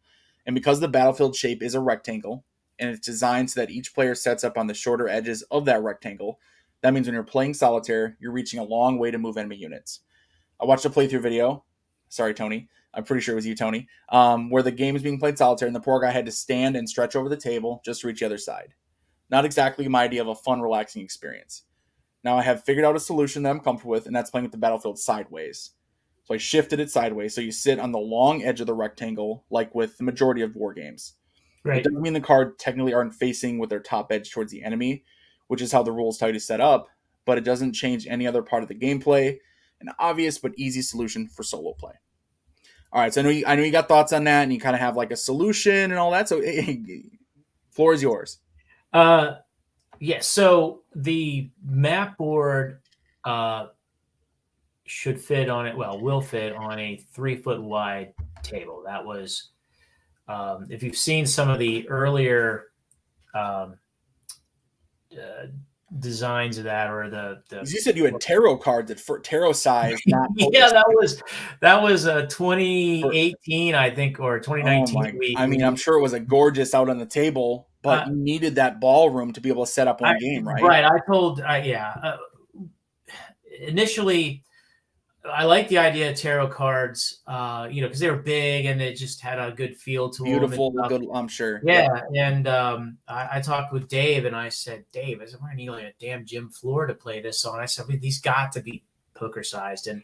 And because the battlefield shape is a rectangle and it's designed so that each player sets up on the shorter edges of that rectangle, that means when you're playing solitaire, you're reaching a long way to move enemy units. I watched a playthrough video. Sorry, Tony. I'm pretty sure it was you, Tony. Where the game is being played solitaire, and the poor guy had to stand and stretch over the table just to reach the other side. Not exactly my idea of a fun, relaxing experience. Now I have figured out a solution that I'm comfortable with, and that's playing with the battlefield sideways. So I shifted it sideways, so you sit on the long edge of the rectangle, like with the majority of war games. It Right. doesn't mean the card technically aren't facing with their top edge towards the enemy, which is how the rules tell you to set up, but it doesn't change any other part of the gameplay. An obvious but easy solution for solo play. All right, so I know you got thoughts on that, and you kind of have like a solution and all that. So, floor is yours. Yeah. So the map board uh, should fit on it. Well, will fit on a 3 foot wide table. That was, if you've seen some of the earlier um, uh, designs of that, or the You said you had tarot cards at for tarot size, not poker yeah, size. that was For, 2018, I think, or oh 2019. my! We I mean, I'm we sure it was a gorgeous out on the table, but uh, you needed that ballroom to be able to set up I one game, right? right. I told yeah. Initially, I like the idea of tarot cards, because they were big and it just had a good feel to them and Beautiful, stuff. good. I'm sure. Yeah, Yep. and I talked with Dave, and I said, Dave, I said, we're gonna need like a damn gym floor to play this on. I said, these got to be poker sized, and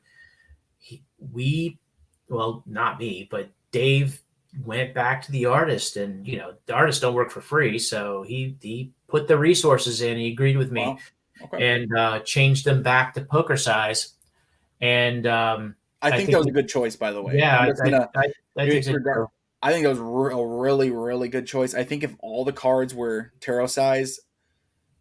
well, not me, but Dave went back to the artist, and the artists don't work for free, so he put the resources in. He agreed with me Wow. Okay. and changed them back to poker size, and I I think that think was a good choice, by the way. yeah, I'm just gonna. I think so Regard, too. I think that was a really, really good choice. I think if all the cards were tarot size,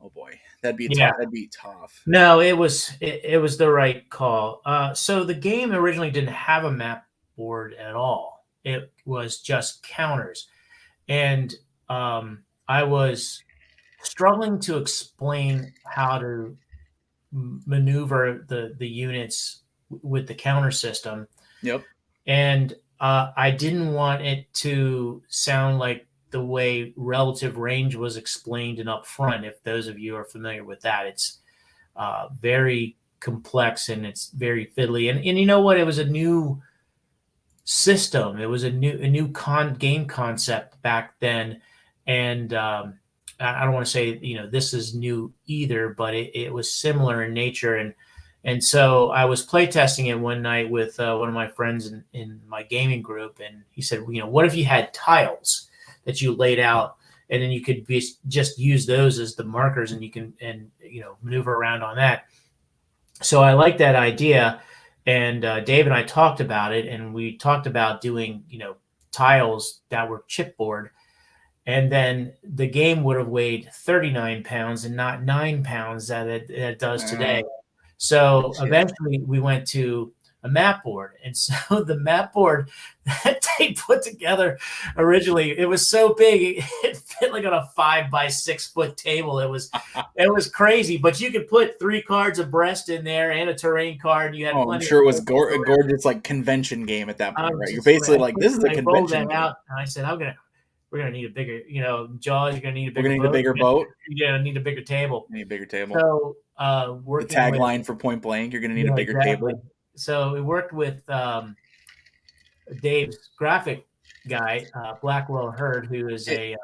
oh boy, that'd be Yeah. tough. That'd be tough. No, it was the right call. So the game originally didn't have a map board at all. It was just counters, and I was struggling to explain how to maneuver the units with the counter system, Yep. and I didn't want it to sound like the way relative range was explained and upfront. If those of you are familiar with that, it's very complex and it's very fiddly. And you know what? It was a new system. It was a new game concept back then, and I don't want to say this is new either, but it was similar in nature. And so I was playtesting it one night with one of my friends in my gaming group, and he said, what if you had tiles that you laid out, and then you could just use those as the markers, and you can maneuver around on that. So I like that idea, and Dave and I talked about it, and we talked about doing tiles that were chipboard, and then the game would have weighed 39 pounds and not 9 pounds that it does today. So Yeah. eventually we went to a map board. And so the map board that they put together originally, it was so big, it fit like on a 5 by 6 foot table. It was crazy, but you could put 3 cards abreast in there and a terrain card. You had Oh, I'm plenty sure it was of a gorgeous like convention game at that point, right? You're just basically like, this is a I rolled convention that game. out, and I said, we're gonna need a bigger, Jaws. You're gonna need a We're bigger gonna need boat. a bigger boat. You're gonna need a bigger table. We need a bigger table. So The working with tagline for Point Blank: "You're gonna need a bigger exactly. table." So we worked with Dave's graphic guy, Blackwell Hurd, who is It, a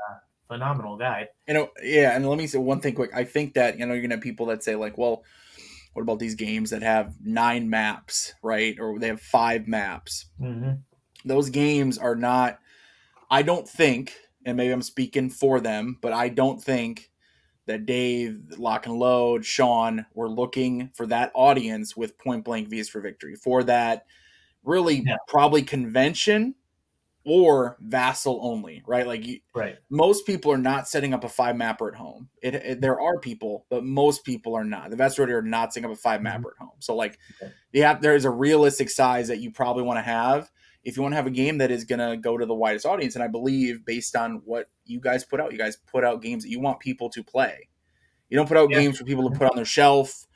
phenomenal guy. yeah, and let me say one thing quick. I think that you're gonna have people that say like, well, what about these games that have 9 maps, right? Or they have 5 maps. Mm-hmm. Those games are not. I don't think, and maybe I'm speaking for them, but I don't think that Dave, Lock and Load, Sean were looking for that audience with Point Blank V's for Victory, for that really Yeah. probably convention or vassal only, right? Like Right. most people are not setting up a 5 mapper at home. There are people, but most people are not. The vast majority are not setting up a 5 mapper at home. So like, Okay. there is a realistic size that you probably want to have if you want to have a game that is going to go to the widest audience. And I believe based on what you guys put out games that you want people to play. You don't put out Yeah. games for people to put on their shelf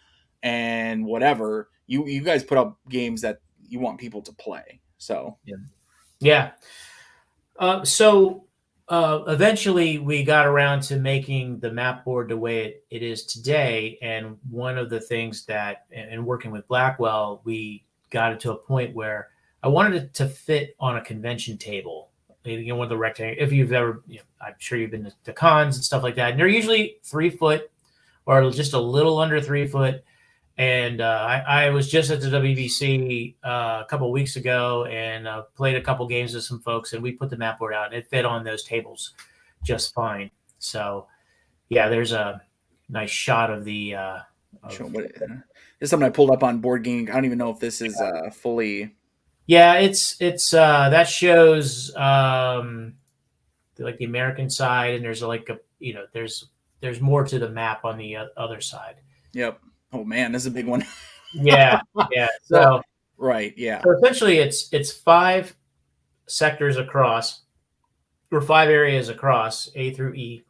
and whatever. You guys put out games that you want people to play. So Yeah. Yeah. So eventually we got around to making the map board the way it is today. And one of the things that, in working with Blackwell, we got it to a point where I wanted it to fit on a convention table. One of the rectangle. If you've ever, I'm sure you've been to cons and stuff like that. And they're usually 3 foot or just a little under 3 foot. And I was just at the WBC a couple of weeks ago and played a couple games with some folks, and we put the map board out, and it fit on those tables just fine. So, yeah, there's a nice shot of the. sure, this is something I pulled up on Board Game. I don't even know if this is fully. Yeah, it's that shows like the American side, and there's like there's more to the map on the other side. Yep. Oh man, this is a big one. Yeah, yeah. So right, yeah. So essentially, it's 5 sectors across, or 5 areas across, A through E,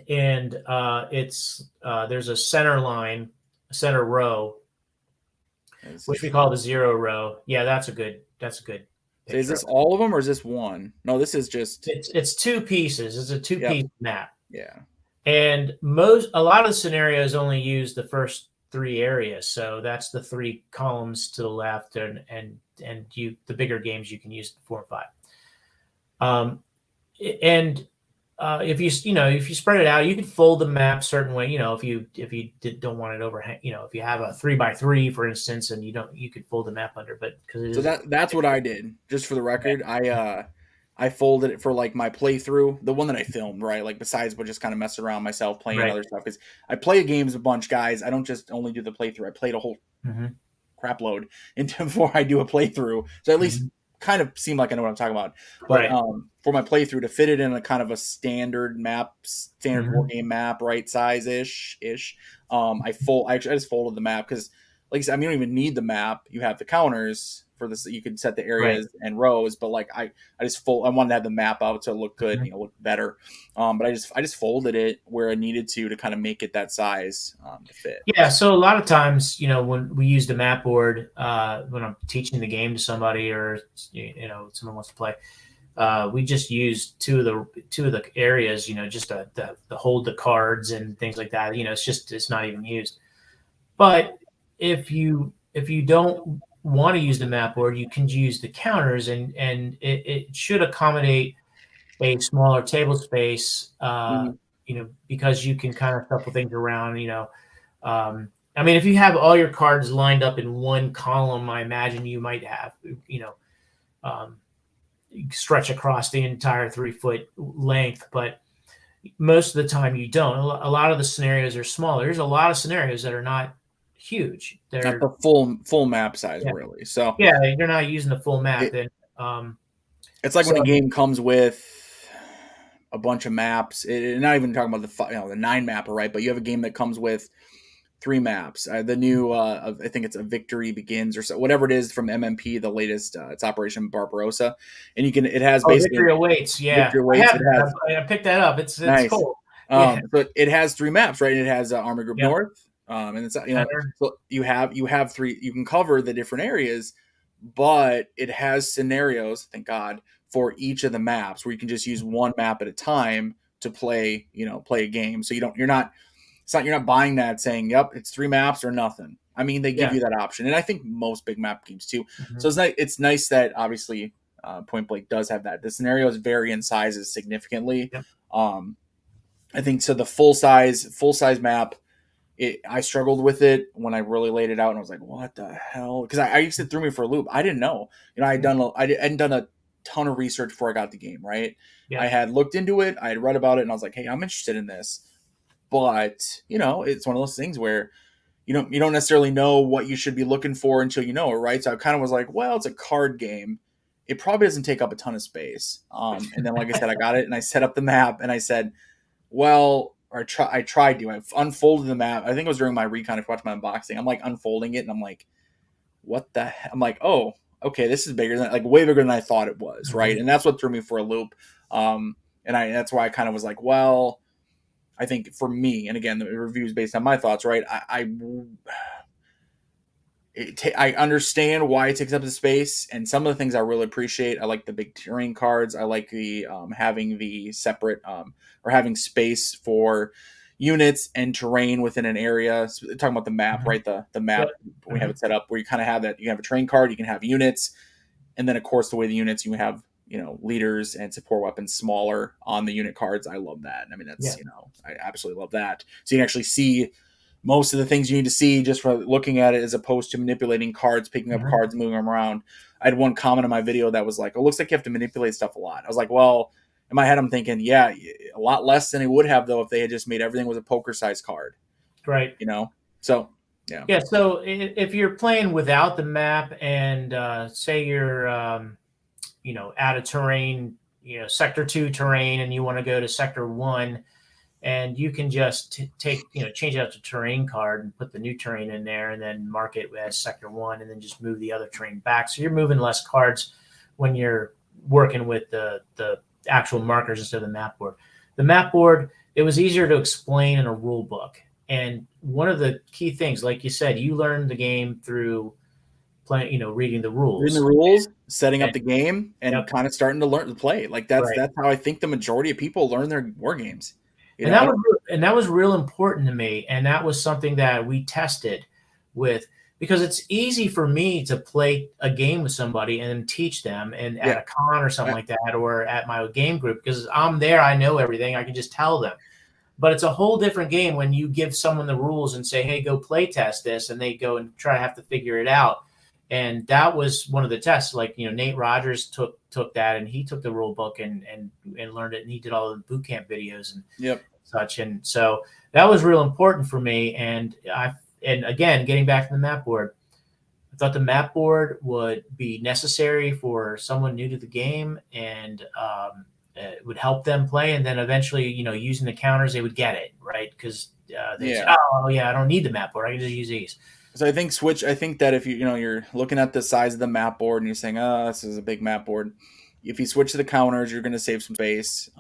and there's a center line, a center row, which we call the 0 row. Yeah, that's a good So is this all of them, or is this one? No, this is just. It's 2 pieces. It's a 2-piece map. Yeah. And a lot of the scenarios only use the first 3 areas. So that's the 3 columns to the left, and the bigger games you can use 4 and 5. And if you spread it out, you can fold the map a certain way. If you don't want it overhang, if you have a 3x3, for instance, and you could fold the map under. But because that's what I did. Just for the record, I folded it for like my playthrough, the one that I filmed, right? Like besides, but just kind of messing around myself playing other stuff. Because I play games a bunch, guys. I don't just only do the playthrough. I played a whole crap load before I do a playthrough. So at least kind of seem like I know what I'm talking about. But for my playthrough, to fit it in a kind of a standard war game map, right size ish. I just folded the map because, like I said, I mean, you don't even need the map. You have the counters for this. You could set the areas and rows, but like I wanted to have the map out to look good, look better. But I just folded it where I needed to kind of make it that size to fit. Yeah. So a lot of times, when we use the map board, when I'm teaching the game to somebody or someone wants to play, we just use two of the areas, just to hold the cards and things like that. It's not even used. But if you don't want to use the map board, you can use the counters, and it should accommodate a smaller table space, because you can kind of shuffle things around. I mean, if you have all your cards lined up in one column, I imagine you might have, stretch across the entire 3-foot length, but most of the time you don't. A lot of the scenarios are smaller. There's a lot of scenarios that are not huge. They're not the full map size, really. So yeah, you're not using the full map. It's like when a game comes with a bunch of maps. Not even talking about the 9-mapper, right? But you have a game that comes with 3 maps. The new, I think it's a Victory Begins or so, whatever it is from MMP, the latest. It's Operation Barbarossa, and it has basically Victory Awaits. Yeah, Victory Awaits. I picked that up. It's nice. Cool. But it has 3 maps, right? It has Army Group North, and it's so you have 3. You can cover the different areas, but it has scenarios. Thank God for each of the maps where you can just use one map at a time to play a game. So you're not buying that saying, "Yep, it's 3 maps or nothing." I mean, they give Yeah. you that option, and I think most big map games too. Mm-hmm. So it's nice that obviously Point Blank does have that. The scenarios vary in sizes significantly. Yep. I think so. The full size map, I struggled with it when I really laid it out, and I was like, "What the hell?" Because I used to threw me for a loop. I didn't know. I hadn't done a ton of research before I got the game. Right. I Yep. had looked into it. I had read about it, and I was like, "Hey, I'm interested in this." But it's one of those things where you don't necessarily know what you should be looking for until you know it, right? So I kind of was like, well, it's a card game. It probably doesn't take up a ton of space. And then, like I said, I got it and I set up the map and I said, well, or I tried to. I unfolded the map. I think it was during my recon. If you watch my unboxing, I'm like unfolding it and I'm like, what the heck? I'm like, oh, okay, this is bigger than, like, way bigger than I thought it was, right? Mm-hmm. And that's what threw me for a loop. And that's why I kind of was like, well, I think for me, and again, the review is based on my thoughts, right? I understand why it takes up the space, and some of the things I really appreciate. I like the big terrain cards. I like the having the separate or having space for units and terrain within an area. So, talking about the map, Mm-hmm. right? The Yep. map we have Mm-hmm. it set up where you kind of have that. You have a terrain card, you can have units, and then of course the way the units you have leaders and support weapons smaller on the unit cards. I love that. I mean, Yeah. I absolutely love that. So you can actually see most of the things you need to see just for looking at it, as opposed to manipulating cards, picking up Mm-hmm. cards, moving them around. I had one comment in my video that was like, "Oh, looks like you have to manipulate stuff a lot." I was like, "Well," in my head, I'm thinking, "Yeah, a lot less than it would have though if they had just made everything with a poker size card." Right. So yeah, Yeah. So if you're playing without the map and say you're, out of terrain, sector 2 terrain, and you want to go to sector 1, and you can just take, change out the terrain card and put the new terrain in there and then mark it as sector 1 and then just move the other terrain back. So you're moving less cards when you're working with the actual markers instead of the map board. The map board, it was easier to explain in a rule book. And one of the key things, like you said, you learned the game through playing, reading the reading the rules. rules, setting up And the game, and yep, kind of starting to learn to play. Like that's right. that's how I think the majority of people learn their war games. And I that don't. was real important to me, and that was something that we tested with, because it's easy for me to play a game with somebody and teach them and at Yeah, a con or something I- like that, or at my game group, because I'm there, I know everything, I can just tell them. But it's a whole different game when you give someone the rules and say, hey, go play test this, and they go and try to have to figure it out. And that was one of the tests. Like, Nate Rogers took that, and he took the rule book and learned it, and he did all the boot camp videos and yep. such. And so that was real important for me. And again, getting back to the map board, I thought the map board would be necessary for someone new to the game, and it would help them play. And then eventually, using the counters, they would get it, right? Because they'd say, Yeah. oh, yeah, I don't need the map board. I can just use these. So I think I think that if you're looking at the size of the map board and you're saying, oh, this is a big map board. If you switch to the counters, you're going to save some space.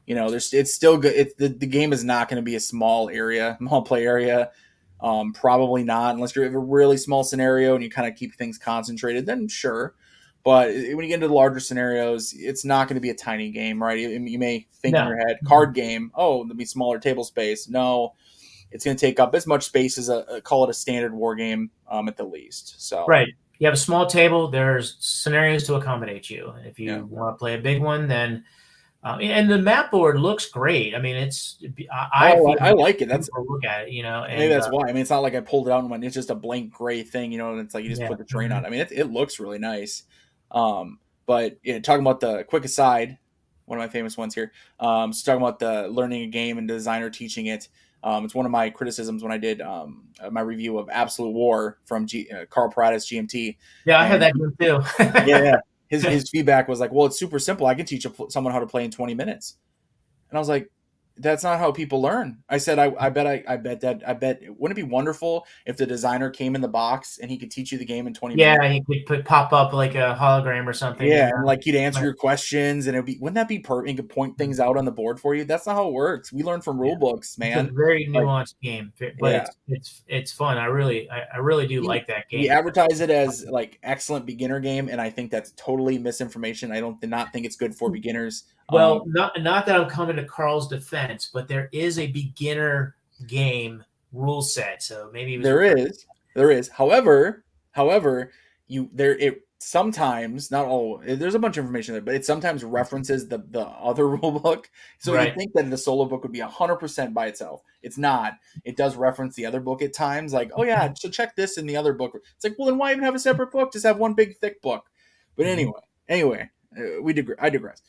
It's still good. The game is not going to be a small play area. Probably not, unless you have a really small scenario and you kind of keep things concentrated. Then sure, but when you get into the larger scenarios, it's not going to be a tiny game, right? You may think in No. your head, card game. Oh, there'll be smaller table space. No, it's going to take up as much space as call it a standard war game at the least. So Right. You have a small table. There's scenarios to accommodate you. If yeah. you want to play a big one, then and the map board looks great. I mean, I Oh, feel I like it. That's people look at it, maybe and that's why. I mean, it's not like I pulled it out and went. It's just a blank gray thing, and it's like you just yeah. put the terrain Mhm. on. I mean, it looks really nice. But talking about the quick aside, one of my famous ones here. So talking about the learning a game and designer teaching it. It's one of my criticisms when I did my review of Absolute War from Carl Paradis GMT, Yeah, I had and that game too. yeah, his feedback was like, "Well, it's super simple. I can teach someone how to play in 20 minutes." And I was like, "That's not how people learn." I said, "I bet wouldn't it be wonderful if the designer came in the box and he could teach you the game in 20 minutes?" Yeah, he could pop up like a hologram or something, Yeah, and and like he'd answer like, your questions, and wouldn't that be perfect? He could point things out on the board for you. That's not how it works. We learn from yeah, rule books, it's a man. very Like, nuanced game, but yeah, it's fun. I really do he like that he game. advertised it as like excellent beginner game, and I think that's totally misinformation. I don't not think it's good for beginners. Well, not that I'm coming to Carl's defense, but there is a beginner game rule set, so maybe he was There referring. is. There is. However, you there it sometimes, not all, there's a bunch of information there, but it sometimes references the other rule book. So you Right. think that the solo book would be 100% by itself. It's not. It does reference the other book at times, like, oh yeah, so check this in the other book. It's like, well, then why even have a separate book? Just have one big thick book. But Mhm. anyway, I digress.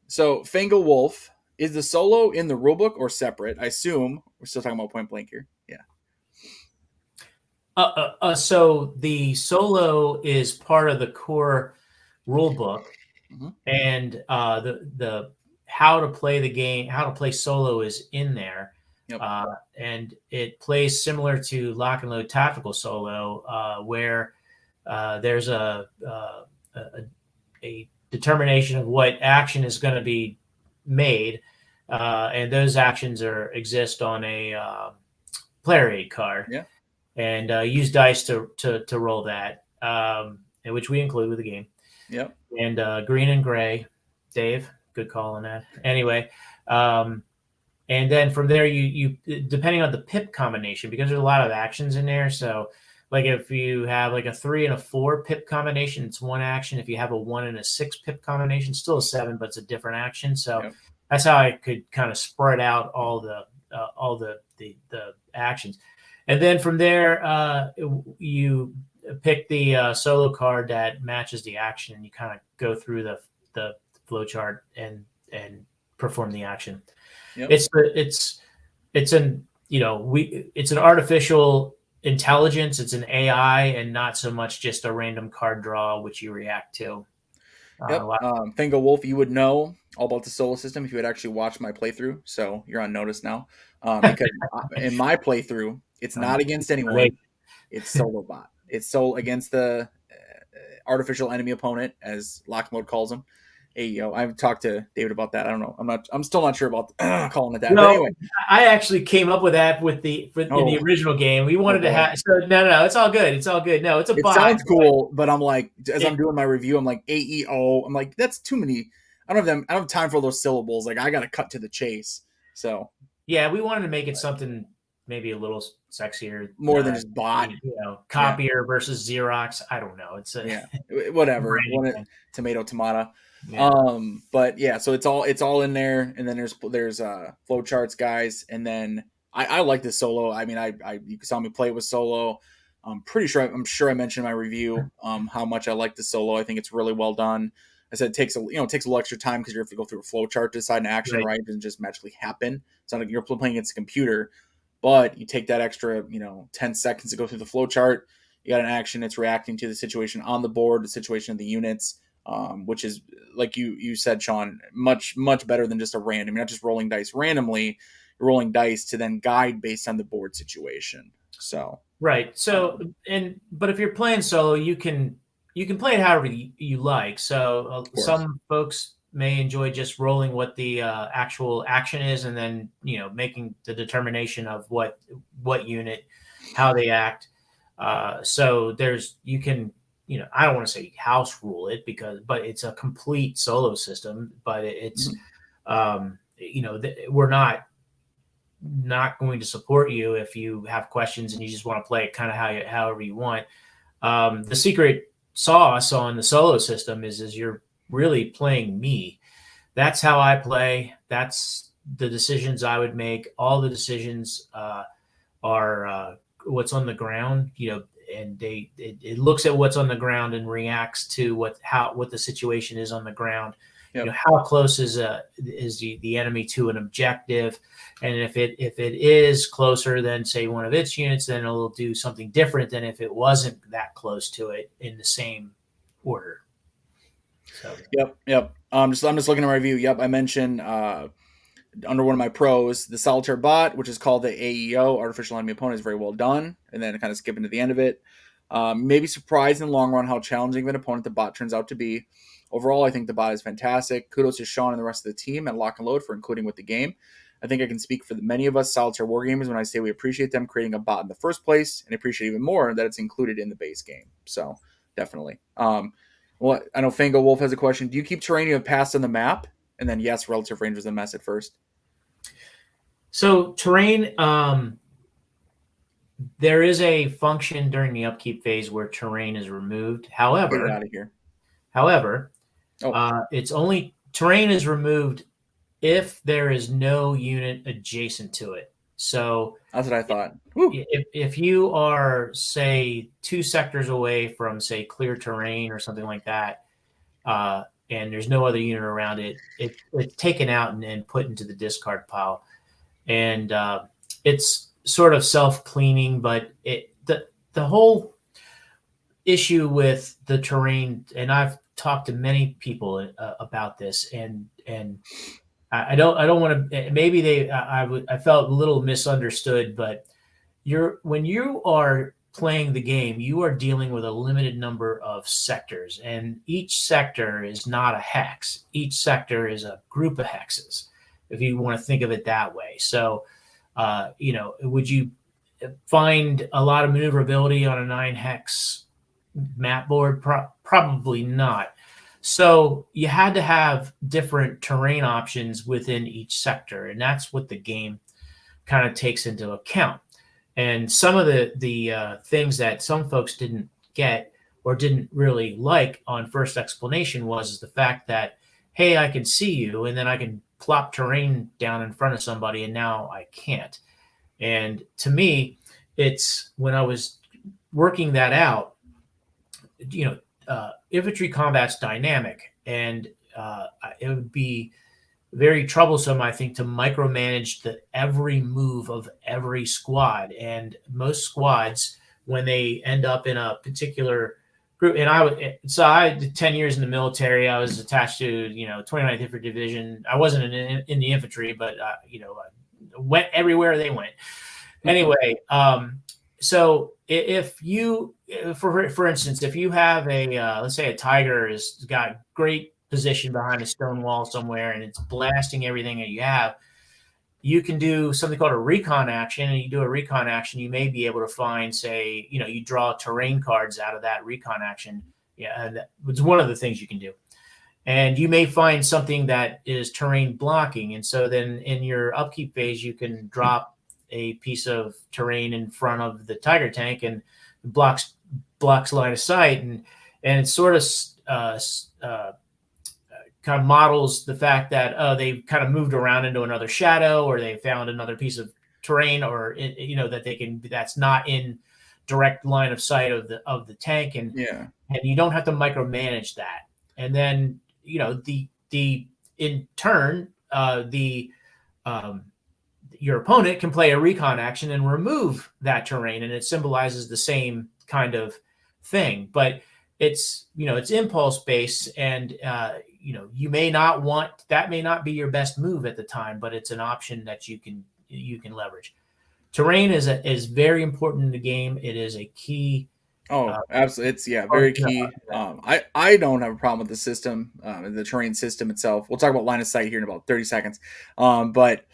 So Fango Wolf, is the solo in the rule book or separate? I assume we're still talking about Point Blank here. Yeah. So the solo is part of the core rule book, Mhm. and the how to play the game, how to play solo is in there, Yep. and it plays similar to Lock and Load Tactical Solo, where there's a determination of what action is going to be made, and those actions exist on a player aid card, Yeah. and use dice to roll that, which we include with the game. Yep. And green and gray, Dave, good call on that. Anyway, um, and then from there, you depending on the pip combination, because there's a lot of actions in there. So, like if you have like a 3 and a 4 pip combination, it's one action. If you have a 1 and a 6 pip combination, still a 7, but it's a different action. So Yep. that's how I could kind of spread out all the actions. And then from there, you pick the solo card that matches the action, and you kind of go through the flow chart and perform the action. Yep. It's an it's an artificial intelligence. It's an AI, and not so much just a random card draw which you react to. Yep. Fango Wolf, you would know all about the solo system if you had actually watched my playthrough. So you're on notice now. Because in my playthrough, it's not against anyone. It's solo bot. It's solo against the artificial enemy opponent, as Lock Mode calls him. AEO. I've talked to David about that. I don't know. I'm still not sure about calling it that. But No, anyway. I actually came up with that in the Oh, original game. We wanted to boy. have so no, it's all good. It's all good. No, it's a It bot. sounds cool, but I'm like, as I'm It, doing my review, I'm like AEO. I'm like, that's too many. I don't have them. I don't have time for those syllables. Like, I got to cut to the chase. So yeah, we wanted to make it something maybe a little sexier. more than just bot. Yeah, Copier versus Xerox. I don't know. It's a yeah, whatever. branding One thing. tomato. Yeah. But yeah, so it's all in there, and then there's flow charts, guys, and then I like this solo. I mean, I you saw me play with solo. I'm sure I mentioned in my review how much I like the solo. I think it's really well done. I said it takes a little extra time because you have to go through a flow chart to decide an action, Right. right? It doesn't just magically happen. It's not like you're playing against a computer, but you take that extra 10 seconds to go through the flow chart. You got an action. It's reacting to the situation on the board, the situation of the units, which is, like you said, Sean, much better than just a random. You're not just rolling dice randomly. You're rolling dice to then guide based on the board situation. So Right. So, but if you're playing solo, you can play it however you like. So, of course, some folks may enjoy just rolling what the actual action is, and then making the determination of what unit, how they act. So you can I don't want to say house rule it, but it's a complete solo system. But it's Mhm. we're not going to support you if you have questions and you just want to play it kind of however you want. The secret sauce on the solo system is you're really playing me. That's how I play. That's the decisions I would make. All the decisions are what's on the ground, and it looks at what's on the ground and reacts to what the situation is on the ground. Yep. How close is the enemy to an objective, and if it is closer than, say, one of its units, then it'll do something different than if it wasn't that close to it in the same order. So Yep. I'm just looking at my review. Yep, I mentioned under one of my pros, the solitaire bot, which is called the AEO, artificial enemy opponent, is very well done. And then kind of skipping to the end of it. Maybe surprised in the long run how challenging of an opponent the bot turns out to be. Overall, I think the bot is fantastic. Kudos to Sean and the rest of the team at Lock and Load for including with the game. I think I can speak for many of us solitaire wargamers when I say we appreciate them creating a bot in the first place, and appreciate even more that it's included in the base game. So definitely. Well, I know Fango Wolf has a question. Do you keep terrain you have passed on the map? And then yes, relative range was a mess at first. terrain, There is a function during the upkeep phase where terrain is removed. Get it However, out of here. however, Oh, it's only terrain is removed if there is no unit adjacent to it. So that's what I thought. Woo. if you are, say, 2 sectors away from, say, clear terrain or something like that, and there's no other unit around it, it's taken out and put into the discard pile. And it's sort of self-cleaning, but the whole issue with the terrain, and I've talked to many people about this, and I don't want to. Maybe I felt a little misunderstood, but when you are playing the game, you are dealing with a limited number of sectors, and each sector is not a hex. Each sector is a group of hexes, if you want to think of it that way. So, would you find a lot of maneuverability on a 9 hex map board? Probably not. So you had to have different terrain options within each sector, and that's what the game kind of takes into account. And some of the things that some folks didn't get or didn't really like on first explanation was the fact that, hey, I can see you, and then I can plop terrain down in front of somebody, and now I can't. And to me, it's when I was working that out, infantry combat's dynamic, and it would be very troublesome, I think, to micromanage every move of every squad. And most squads, when they end up in a particular group, and I did 10 years in the military. I was attached to 29th Infantry Division. I wasn't in the infantry, but went everywhere they went. Anyway, so if you, for instance, if you have let's say a tiger has got great position behind a stone wall somewhere and it's blasting everything that you have, you can do something called a recon action. And you do a recon action, you may be able to find, say, you draw terrain cards out of that recon action. Yeah, and it's one of the things you can do. And you may find something that is terrain blocking. And so then in your upkeep phase, you can drop a piece of terrain in front of the tiger tank and blocks line of sight. And it sort of kind of models the fact that they've kind of moved around into another shadow, or they found another piece of terrain, or that's not in direct line of sight of the tank, and you don't have to micromanage that. And then in turn your opponent can play a recon action and remove that terrain, and it symbolizes the same kind of thing. But it's impulse based, and you may not want that, may not be your best move at the time, but it's an option that you can leverage. Terrain is very important in the game. It is a key. Absolutely. It's very key. I don't have a problem with the system, the terrain system itself. We'll talk about line of sight here in about 30 seconds. But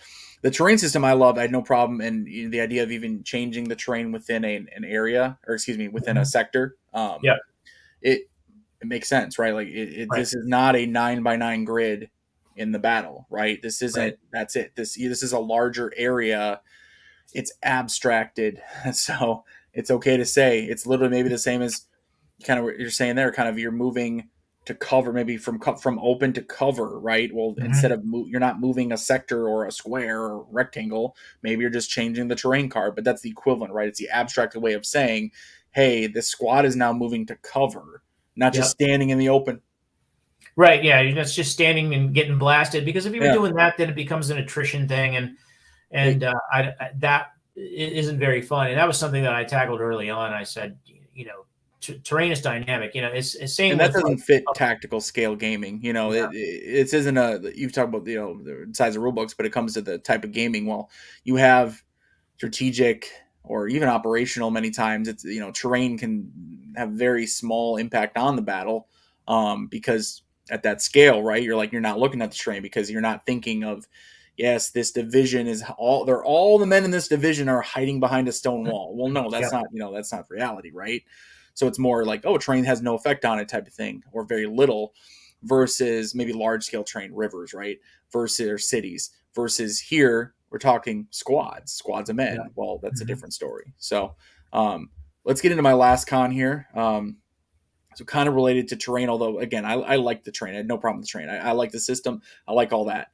the terrain system I loved. I had no problem, and the idea of even changing the terrain within an area, or excuse me, within a sector. It makes sense, right? Like Right. This is not a 9x9 grid in the battle, right? This isn't. Right. That's it. This is a larger area. It's abstracted, so it's okay to say it's literally maybe the same as kind of what you're saying there. Kind of you're moving to cover, maybe from open to cover, right? Well, instead of you're not moving a sector or a square or rectangle, maybe you're just changing the terrain card, but that's the equivalent, right? It's the abstracted way of saying, hey, this squad is now moving to cover, not just standing in the open. Right. Yeah. It's just standing and getting blasted, because if you were doing that, then it becomes an attrition thing. And that isn't very fun. And that was something that I tackled early on. I said, terrain is dynamic. It's same. And that doesn't fit tactical scale gaming. It isn't you've talked about the size of rule books, but it comes to the type of gaming. Well, you have strategic or even operational. Many times, it's terrain can have very small impact on the battle, because at that scale, right? You're not looking at the terrain because you're not thinking of, yes, this division is all the men in this division are hiding behind a stone wall. Well, no, that's not, that's not reality, right? So it's more like, terrain has no effect on it type of thing, or very little, versus maybe large scale terrain, rivers, right? Versus cities, versus here, we're talking squads of men. Yeah. Well, that's a Mhm. different story. So let's get into my last con here. So kind of related to terrain, although again, I like the terrain. I had no problem with the terrain. I like the system. I like all that.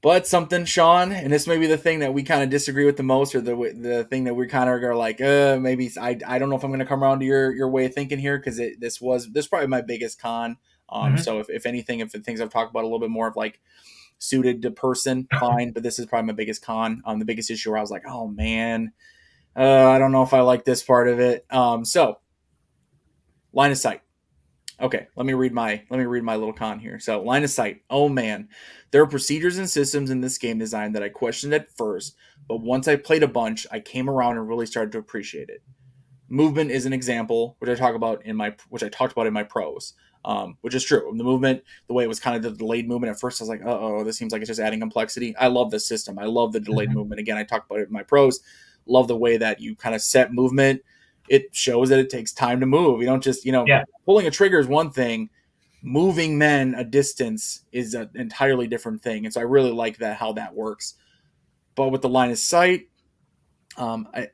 But something, Sean, and this may be the thing that we kind of disagree with the most, or the thing that we kind of are like, maybe I don't know if I'm going to come around to your way of thinking here, because this probably my biggest con. Mhm. So if anything, if the things I've talked about a little bit more of like suited to person, fine. But this is probably my biggest con. The biggest issue where I was like, oh man, I don't know if I like this part of it. So line of sight. Okay, let me read my little con here. So line of sight. Oh man, there are procedures and systems in this game design that I questioned at first, but once I played a bunch, I came around and really started to appreciate it. Movement is an example, which I talked about in my pros, which is true. The movement, the way it was kind of the delayed movement at first, I was like, this seems like it's just adding complexity. I love the system. I love the delayed Mhm. movement. Again, I talked about it in my pros. Love the way that you kind of set movement. It shows that it takes time to move. You don't just, Yeah. pulling a trigger is one thing. Moving men a distance is an entirely different thing. And so I really like that, how that works. But with the line of sight, I,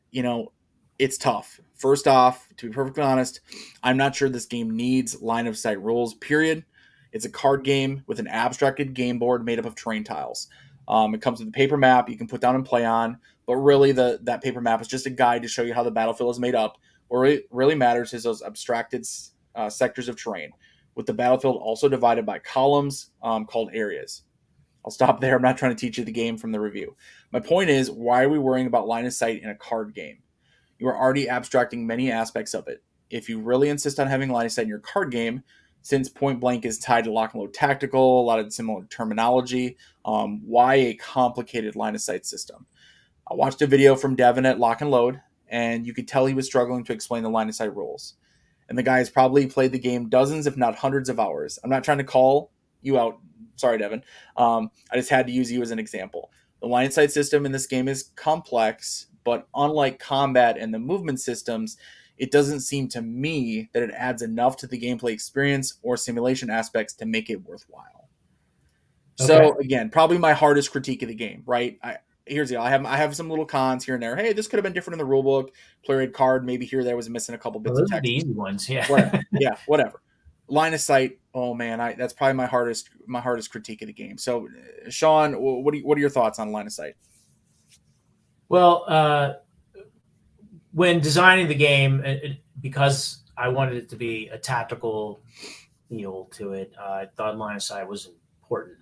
it's tough. First off, to be perfectly honest, I'm not sure this game needs line of sight rules, period. It's a card game with an abstracted game board made up of terrain tiles. It comes with a paper map you can put down and play on, but really that paper map is just a guide to show you how the battlefield is made up. What really matters is those abstracted sectors of terrain, with the battlefield also divided by columns called areas. I'll stop there. I'm not trying to teach you the game from the review. My point is, why are we worrying about line of sight in a card game? You are already abstracting many aspects of it. If you really insist on having line of sight in your card game, since Point Blank is tied to lock and load tactical, a lot of similar terminology, why a complicated line of sight system? I watched a video from Devin at Lock and Load, and you could tell he was struggling to explain the line of sight rules. And the guy has probably played the game dozens, if not hundreds of hours. I'm not trying to call you out. Sorry, Devin. I just had to use you as an example. The line of sight system in this game is complex, but unlike combat and the movement systems, it doesn't seem to me that it adds enough to the gameplay experience or simulation aspects to make it worthwhile. Okay. So again, probably my hardest critique of the game, right? Here's the deal. I have some little cons here and there. Hey, this could have been different in the rulebook. Player aid card, maybe here there was missing a couple Well, bits of those are the text. easy ones. Yeah. Whatever. Yeah, whatever. Line of sight. Oh man, that's probably my hardest critique of the game. So, Sean, what are your thoughts on line of sight? Well, when designing the game, because I wanted it to be a tactical feel to it, I thought line of sight was important.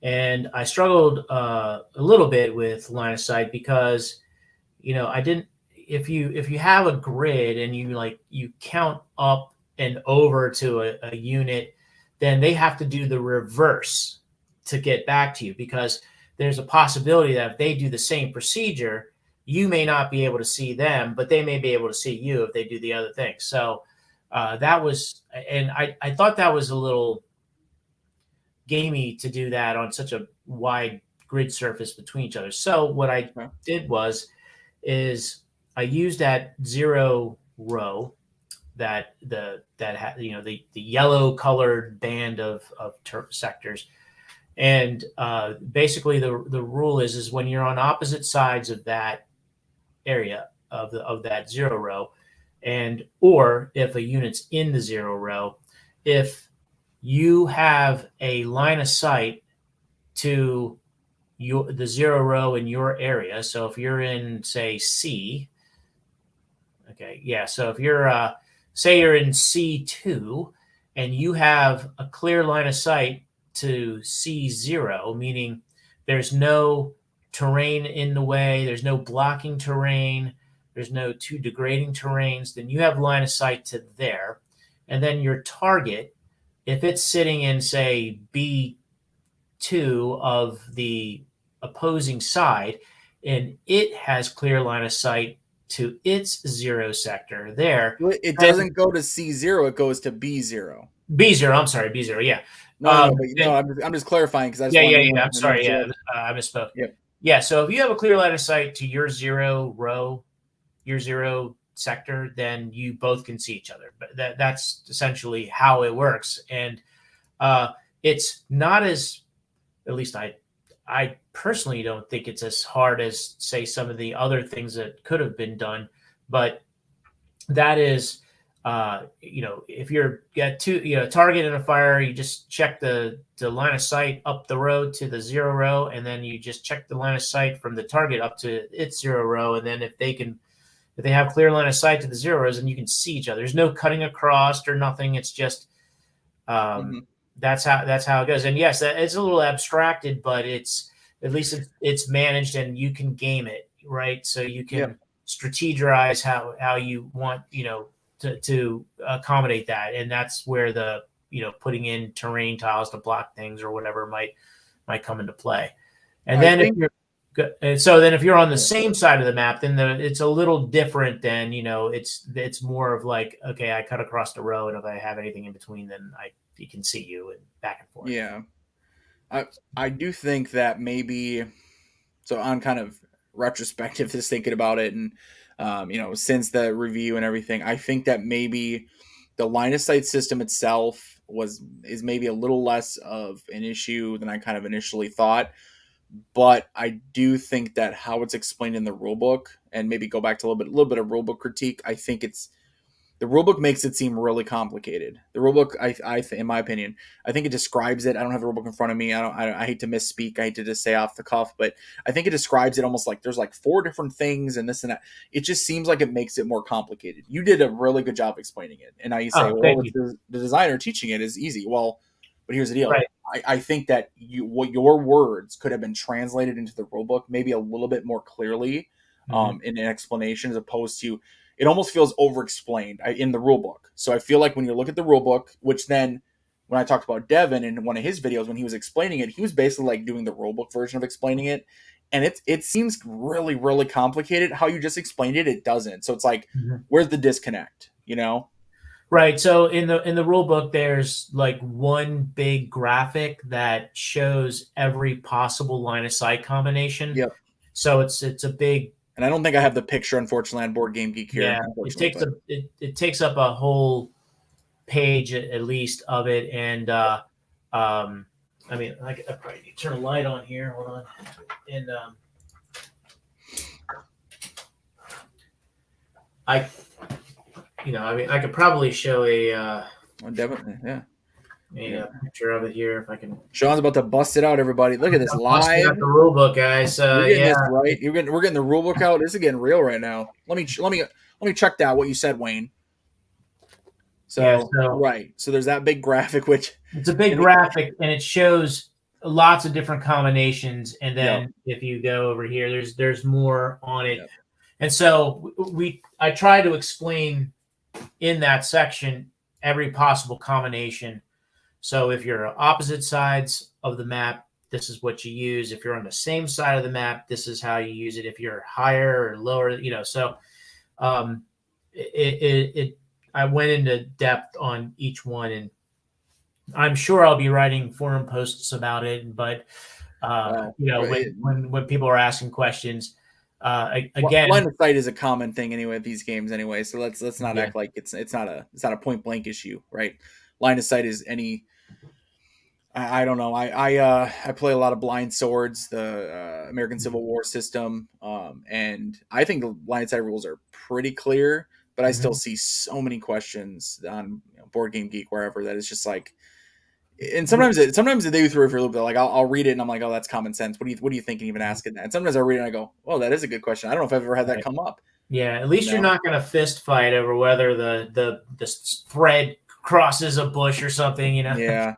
And I struggled a little bit with line of sight because, I didn't. If you have a grid and you count up and over to a unit, then they have to do the reverse to get back to you, because there's a possibility that if they do the same procedure, you may not be able to see them, but they may be able to see you if they do the other thing. So that was, and I thought that was a little gamey to do that on such a wide grid surface between each other. So what I Okay. did is I used that zero row, the yellow colored band of sectors. And basically the rule is when you're on opposite sides of that area of that zero row, or if a unit's in the zero row, if you have a line of sight to the zero row in your area. So if you're in, say, C, okay, yeah. So if you're, say you're in C2 and you have a clear line of sight to C0, meaning there's no terrain in the way, there's no blocking terrain, there's no too degrading terrains, then you have line of sight to there. And then your target, if it's sitting in, say, B2 of the opposing side, and it has clear line of sight to its zero sector there. It doesn't go to C0; it goes to B0. B0, I'm sorry, B0, yeah. No, but And, I'm just clarifying because I just yeah, want yeah, anyone yeah. I'm to know. sorry, So yeah, like, I misspoke. yep. Yeah, so if you have a clear line of sight to your zero row, your zero sector, then you both can see each other. But that's essentially how it works. And it's not as, at least I personally don't think it's as hard as, say, some of the other things that could have been done, but that is, if you're got two, target in a fire, you just check the line of sight up the road to the 0 row, and then you just check the line of sight from the target up to its 0 row, and then if they have clear line of sight to the 0 rows, and you can see each other. There's no cutting across or nothing. It's just um, Mm-hmm. that's how it goes. And yes, it's a little abstracted, but it's at least it's managed, and you can game it, right. So you Yep. can strategize how you want, to accommodate that, and that's where the putting in terrain tiles to block things or whatever might come into play. And I then if think. you're so then if you're on the same side of the map, then it's a little different. Then it's more of like, okay, I cut across the road, and if I have anything in between, then you can see you and back and forth. Yeah. I do think that maybe, so on kind of retrospective, just thinking about it, and since the review and everything, I think that maybe the line of sight system itself is maybe a little less of an issue than I kind of initially thought. But I do think that how it's explained in the rulebook, and maybe go back to a little bit of rulebook critique, I think the rulebook makes it seem really complicated. The rulebook, in my opinion, I think it describes it. I don't have the rulebook in front of me. I hate to misspeak. I hate to just say off the cuff, but I think it describes it almost like there's like four different things and this and that. It just seems like it makes it more complicated. You did a really good job explaining it. And now you say, Oh, well, thank it's you. the designer teaching it is easy. Well, but here's the deal. Right. I think that what your words could have been translated into the rulebook maybe a little bit more clearly, Mm-hmm. in an explanation, as opposed to, it almost feels over-explained in the rule book. So I feel like when you look at the rule book, which then when I talked about Devin in one of his videos, when he was explaining it, he was basically like doing the rule book version of explaining it. And it seems really, really complicated. How you just explained it, it doesn't. So it's like, Mm-hmm. where's the disconnect, you know? Right. So in the rule book, there's like one big graphic that shows every possible line of sight combination. Yep. So it's a big, And I don't think I have the picture, unfortunately, on Board Game Geek here, yeah. It unfortunately, takes but it takes up a whole page at least of it, and um, I mean, I probably need to turn a light on here. Hold on, and I I mean, I could probably show Devin, yeah. Yeah. picture of it here if I can. Sean's about to bust it out, everybody. Look at this I'm busting live. out the rule book, guys. We're getting Yeah. this right. We're getting the rule book out. This is getting real right now. Let me check that what you said, Wayne. Yeah. So So right. So there's that big graphic, which it's a big and graphic, and it shows lots of different combinations. And yep, then if you go over here, there's more on it. yep, And so I try to explain in that section every possible combination. So if you're opposite sides of the map, this is what you use. If you're on the same side of the map, this is how you use it. If you're higher or lower, so um, I went into depth on each one, and I'm sure I'll be writing forum posts about it. But well, it, when people are asking questions, again, line of sight is a common thing anyway with these games anyway. So let's not yeah, act like it's not a point blank issue, right? Line of sight is any. I don't know. I play a lot of Blind Swords, the American Civil War system, and I think the line of sight rules are pretty clear. But I still mhm. see so many questions on Board Game Geek wherever that it's just like, and sometimes they throw it for a little bit. Like I'll read it and I'm like, oh, that's common sense. What do you think? And even asking that. And sometimes I read it and I go, oh, that is a good question. I don't know if I've ever had that Right. come up. Yeah, at You least you're know? not going to fist fight over whether the thread crosses a bush or something. Yeah.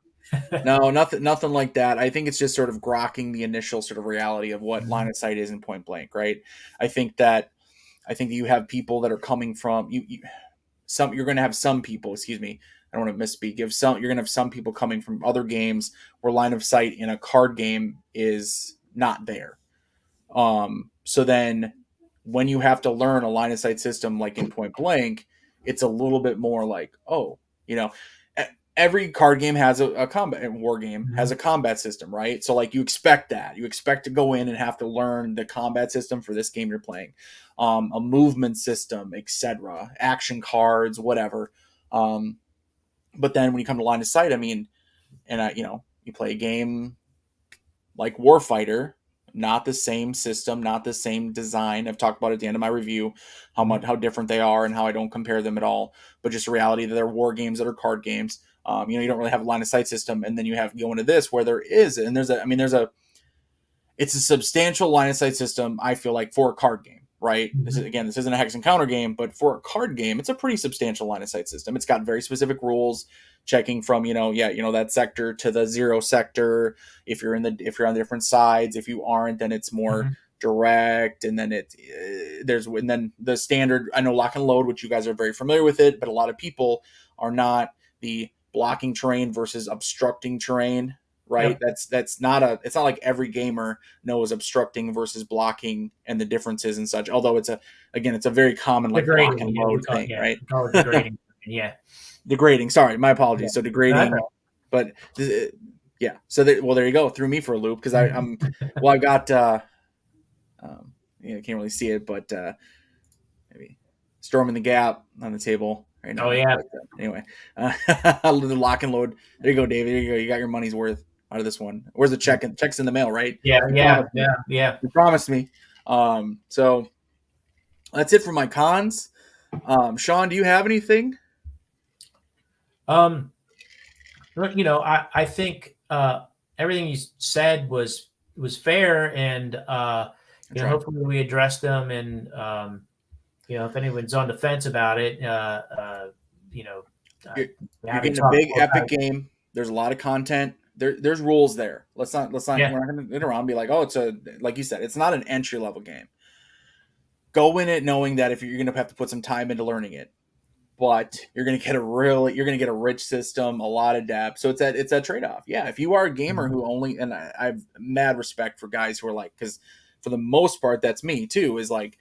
No, nothing like that. I think it's just sort of grokking the initial sort of reality of what line Mhm. of sight is in point blank, right? I think that you have people that are coming from some you're going to have some people, excuse me, I don't want to misspeak. You're going to have some people coming from other games where line of sight in a card game is not there. So then when you have to learn a line of sight system like in point blank, it's a little bit more like, oh, you know, every card game has a combat, war game has a Mhm. combat system, right? So like you expect that. You expect to go in and have to learn the combat system for this game you're playing. A movement system, etc., action cards, whatever. Um, but then when you come to line of sight, I mean, and you play a game like Warfighter, not the same system, not the same design. I've talked about at the end of my review how different they are and how I don't compare them at all. But just a reality that they're war games that are card games. You don't really have a line of sight system, and then you have go into this where there is, and it's a substantial line of sight system. I feel like for a card game, right? Mm-hmm. This isn't a hex and counter game, but for a card game, it's a pretty substantial line of sight system. It's got very specific rules, checking from that sector to the zero sector. If you're on different sides, if you aren't, then it's more Mm-hmm. direct. And then and then the standard. I know lock and load, which you guys are very familiar with it, but a lot of people are not. The blocking terrain versus obstructing terrain, right? Yep. It's not like every gamer knows obstructing versus blocking and the differences and such. Although it's a very common like lock Degrading. and Yeah, load thing, yeah, right? we call it degrading. Yeah. Degrading. Sorry, my Yeah. apologies. So That's degrading, but yeah. So there you go. Threw me for a loop because right. I got I can't really see it, but maybe storming the gap on the table right Oh now. yeah. But anyway, the lock and load. There you go, David. There you go. You got your money's worth out of this one. Where's the check? Check's in the mail, right? Yeah. You Yeah. promised me. Yeah. Yeah. You promised me. So that's it for my cons. Sean, do you have anything? Um, I think everything you said was fair, and I tried. hopefully we addressed them. And if anyone's on the fence about it, you know, You're, you're happy to getting a talk big more epic about it. game. There's a lot of content. There's rules there. Let's not. Yeah. We're not going to get around and be like, oh, it's like you said, it's not an entry level game. Go in it knowing that if you're going to have to put some time into learning it, but you're going to get a rich system, a lot of depth. So it's that trade off. Yeah, if you are a gamer Mhm. who only, and I have mad respect for guys who are like, because for the most part, that's me too. Is like,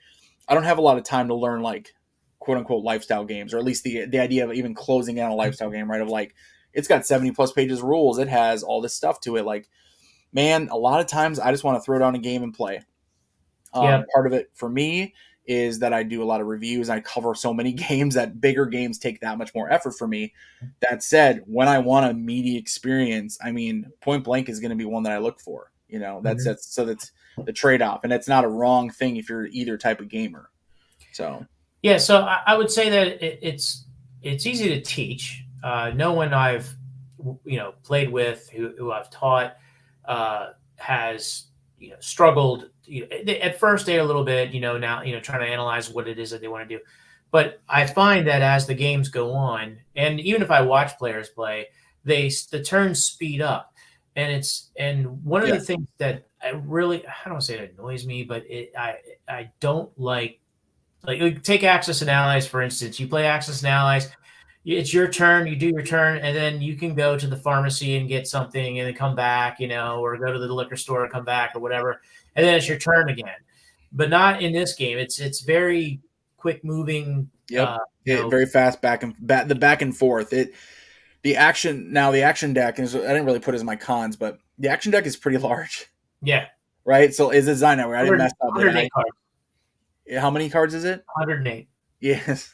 I don't have a lot of time to learn like quote unquote lifestyle games, or at least the idea of even closing down a lifestyle game, right? Of like, it's got 70 plus pages of rules. It has all this stuff to it. Like, man, a lot of times I just want to throw down a game and play. Yeah. Part of it for me is that I do a lot of reviews. I cover so many games that bigger games take that much more effort for me. That said, when I want a meaty experience, I mean, Point Blank is going to be one that I look for. Mhm. That's the trade off, and it's not a wrong thing if you're either type of gamer. So Yeah. So I would say that it's easy to teach. No one I've played with who I've taught has struggled. At first they a little bit, now trying to analyze what it is that they want to do. But I find that as the games go on, and even if I watch players play, the turns speed up, and one of yeah, the things that I don't want to say it annoys me, but I don't like take Axis and Allies for instance. You play Axis and Allies, it's your turn, you do your turn, and then you can go to the pharmacy and get something and then come back, or go to the liquor store and come back or whatever, and then it's your turn again. But not in this game. It's very quick moving. yep. Very fast the back and forth. The action deck is, I didn't really put it as my cons, but the action deck is pretty large, Yeah, right? So is designed that way. I didn't mess up, did 108 I? cards, How many cards is it? 108. Yes.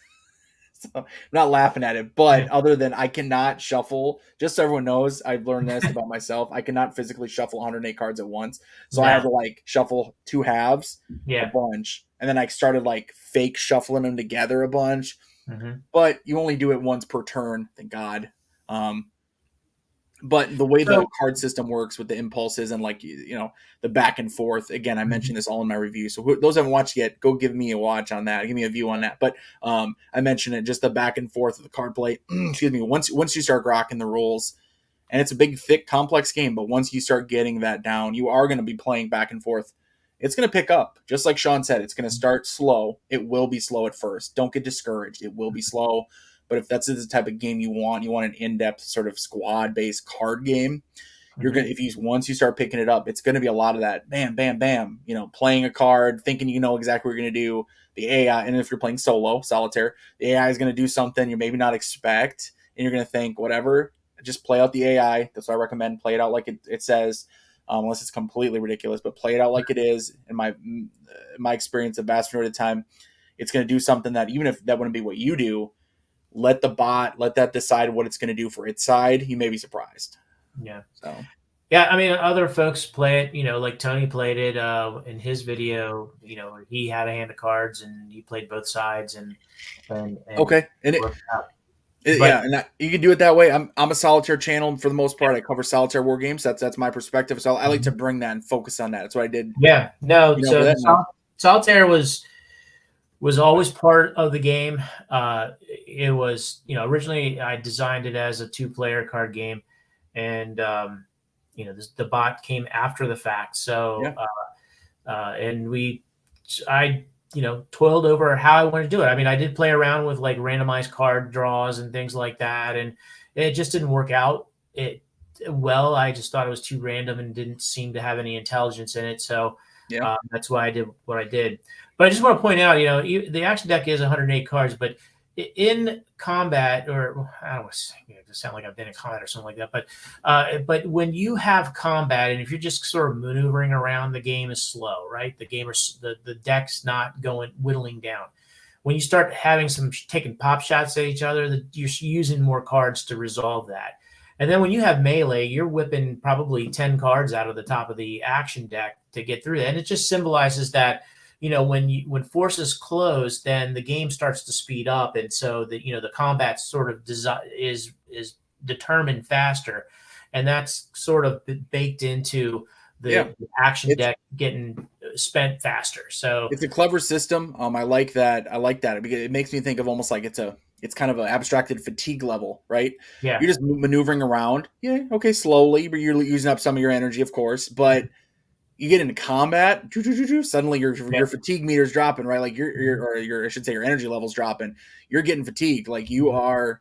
So I'm not laughing at it, Yeah, but other than I cannot shuffle, just so everyone knows, I've learned this about myself. I cannot physically shuffle 108 cards at once. So I had no, to like shuffle two halves, a yeah, bunch, and then I started like fake shuffling them together a bunch. hmm But you only do it once per turn, thank God. Um, but the way the so card system works with the impulses and like the back and forth, again, I mhm, mentioned this all in my review, so those who haven't watched yet, go give me a watch on that, give me a view on that. But I mentioned it, just the back and forth of the card play. Excuse me. Once you start grokking the rules, and it's a big thick complex game, but once you start getting that down, you are going to be playing back and forth. It's going to pick up, just like Sean said. It's going to start slow. It will be slow at first. Don't get discouraged. It will be slow. But if that's the type of game you want an in-depth sort of squad-based card game, you're mhm, gonna, if you once you start picking it up, it's gonna be a lot of that bam, bam, bam. Playing a card, thinking you know exactly what you're gonna do. The AI, and if you're playing solo solitaire, the AI is gonna do something you maybe not expect, and you're gonna think whatever. Just play out the AI. That's what I recommend. Play it out like it says, unless it's completely ridiculous. But play it out like it is. In my experience, the vast majority of the time, it's gonna do something that even if that wouldn't be what you do, let that decide what it's going to do for its side. You may be surprised. yeah. So Yeah, I mean, other folks play it. Like Tony played it in his video. He had a hand of cards and he played both sides and Okay, and worked out. But yeah, and you can do it that way. I'm a solitaire channel for the most part. I cover solitaire war games. That's my perspective. So I like to bring that and focus on that. That's what I did. yeah, no. For So that. No. solitaire was always part of the game. It was, originally I designed it as a 2-player card game, and the bot came after the fact. So Yeah. and I toiled over how I wanted to do it. I mean, I did play around with like randomized card draws and things like that, and it just didn't work out. I just thought it was too random and didn't seem to have any intelligence in it. So Yeah. that's why I did what I did. But I just want to point out, the action deck is 108 cards, but in combat, or I don't want to sound like I've been in combat or something like that, but when you have combat, and if you're just sort of maneuvering around, the game is slow, right? The deck's not going whittling down. When you start having taking pop shots at each other, you're using more cards to resolve that. And then when you have melee, you're whipping probably 10 cards out of the top of the action deck to get through that. And it just symbolizes that, when forces close, then the game starts to speed up. And so the combat sort of is determined faster. And that's sort of baked into the action deck getting spent faster. So it's a clever system. I like that. Because it makes me think of almost like it's kind of an abstracted fatigue level, right? Yeah. You're just maneuvering around. Yeah. Okay. Slowly, but you're using up some of your energy, of course. But you get into combat, suddenly your fatigue meter's dropping, right? Like your I should say your energy level's dropping. You're getting fatigued. Like you're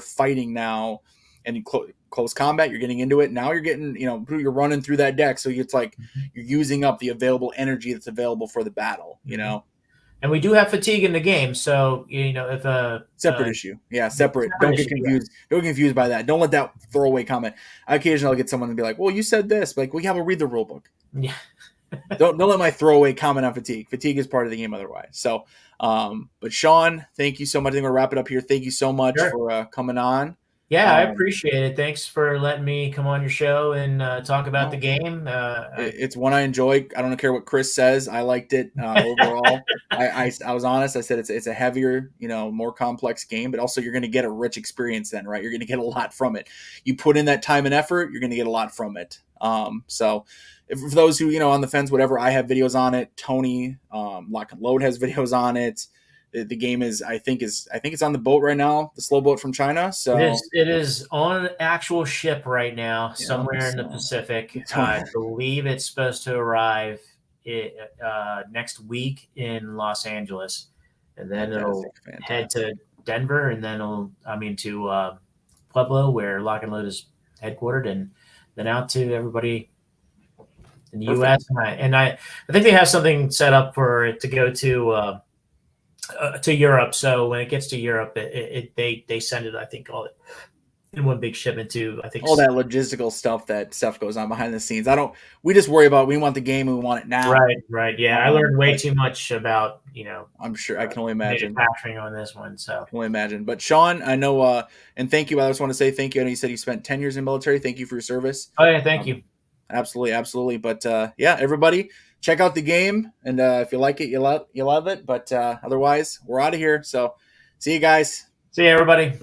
fighting now, and in close combat, you're getting into it. Now you're getting, you're running through that deck. So it's like you're using up the available energy that's available for the battle, And we do have fatigue in the game, so if a separate issue, separate. Don't get confused. Don't get confused by that. Don't let that throwaway comment. Occasionally, I'll get someone to be like, "Well, you said this." Like, well, yeah, we'll read the rule book. Yeah. don't let my throwaway comment on fatigue. Fatigue is part of the game otherwise. So, but Sean, thank you so much. I think we'll wrap it up here. Thank you so much for coming on. Yeah, I appreciate it. Thanks for letting me come on your show and talk about the game. It's one I enjoy. I don't care what Chris says. I liked it overall. I was honest. I said it's a heavier, more complex game, but also you're going to get a rich experience then, right? You're going to get a lot from it. You put in that time and effort, you're going to get a lot from it. So for those who, on the fence, whatever, I have videos on it. Tony, Lock and Load has videos on it. The game I think it's on the boat right now, the slow boat from China. So it is on an actual ship right now, somewhere in the Pacific. I believe it's supposed to arrive next week in Los Angeles, and then it'll head to Denver, and then to Pueblo, where Lock and Load is headquartered, and then out to everybody in the U.S. And I think they have something set up for it to go to Europe. So when it gets to Europe, they send it, I think, all in one big shipment to, I think, all that logistical stuff goes on behind the scenes. We just worry about, we want the game and we want it now. Right. Yeah. I learned way too much about, I'm sure I can only imagine manufacturing on this one. So I can only imagine. But Sean, I know, and thank you. I just want to say thank you. I know you said you spent 10 years in the military. Thank you for your service. Oh yeah. Thank you. Absolutely. But everybody check out the game. And if you like it, you love it. But otherwise we're out of here. So see you guys. See you, everybody.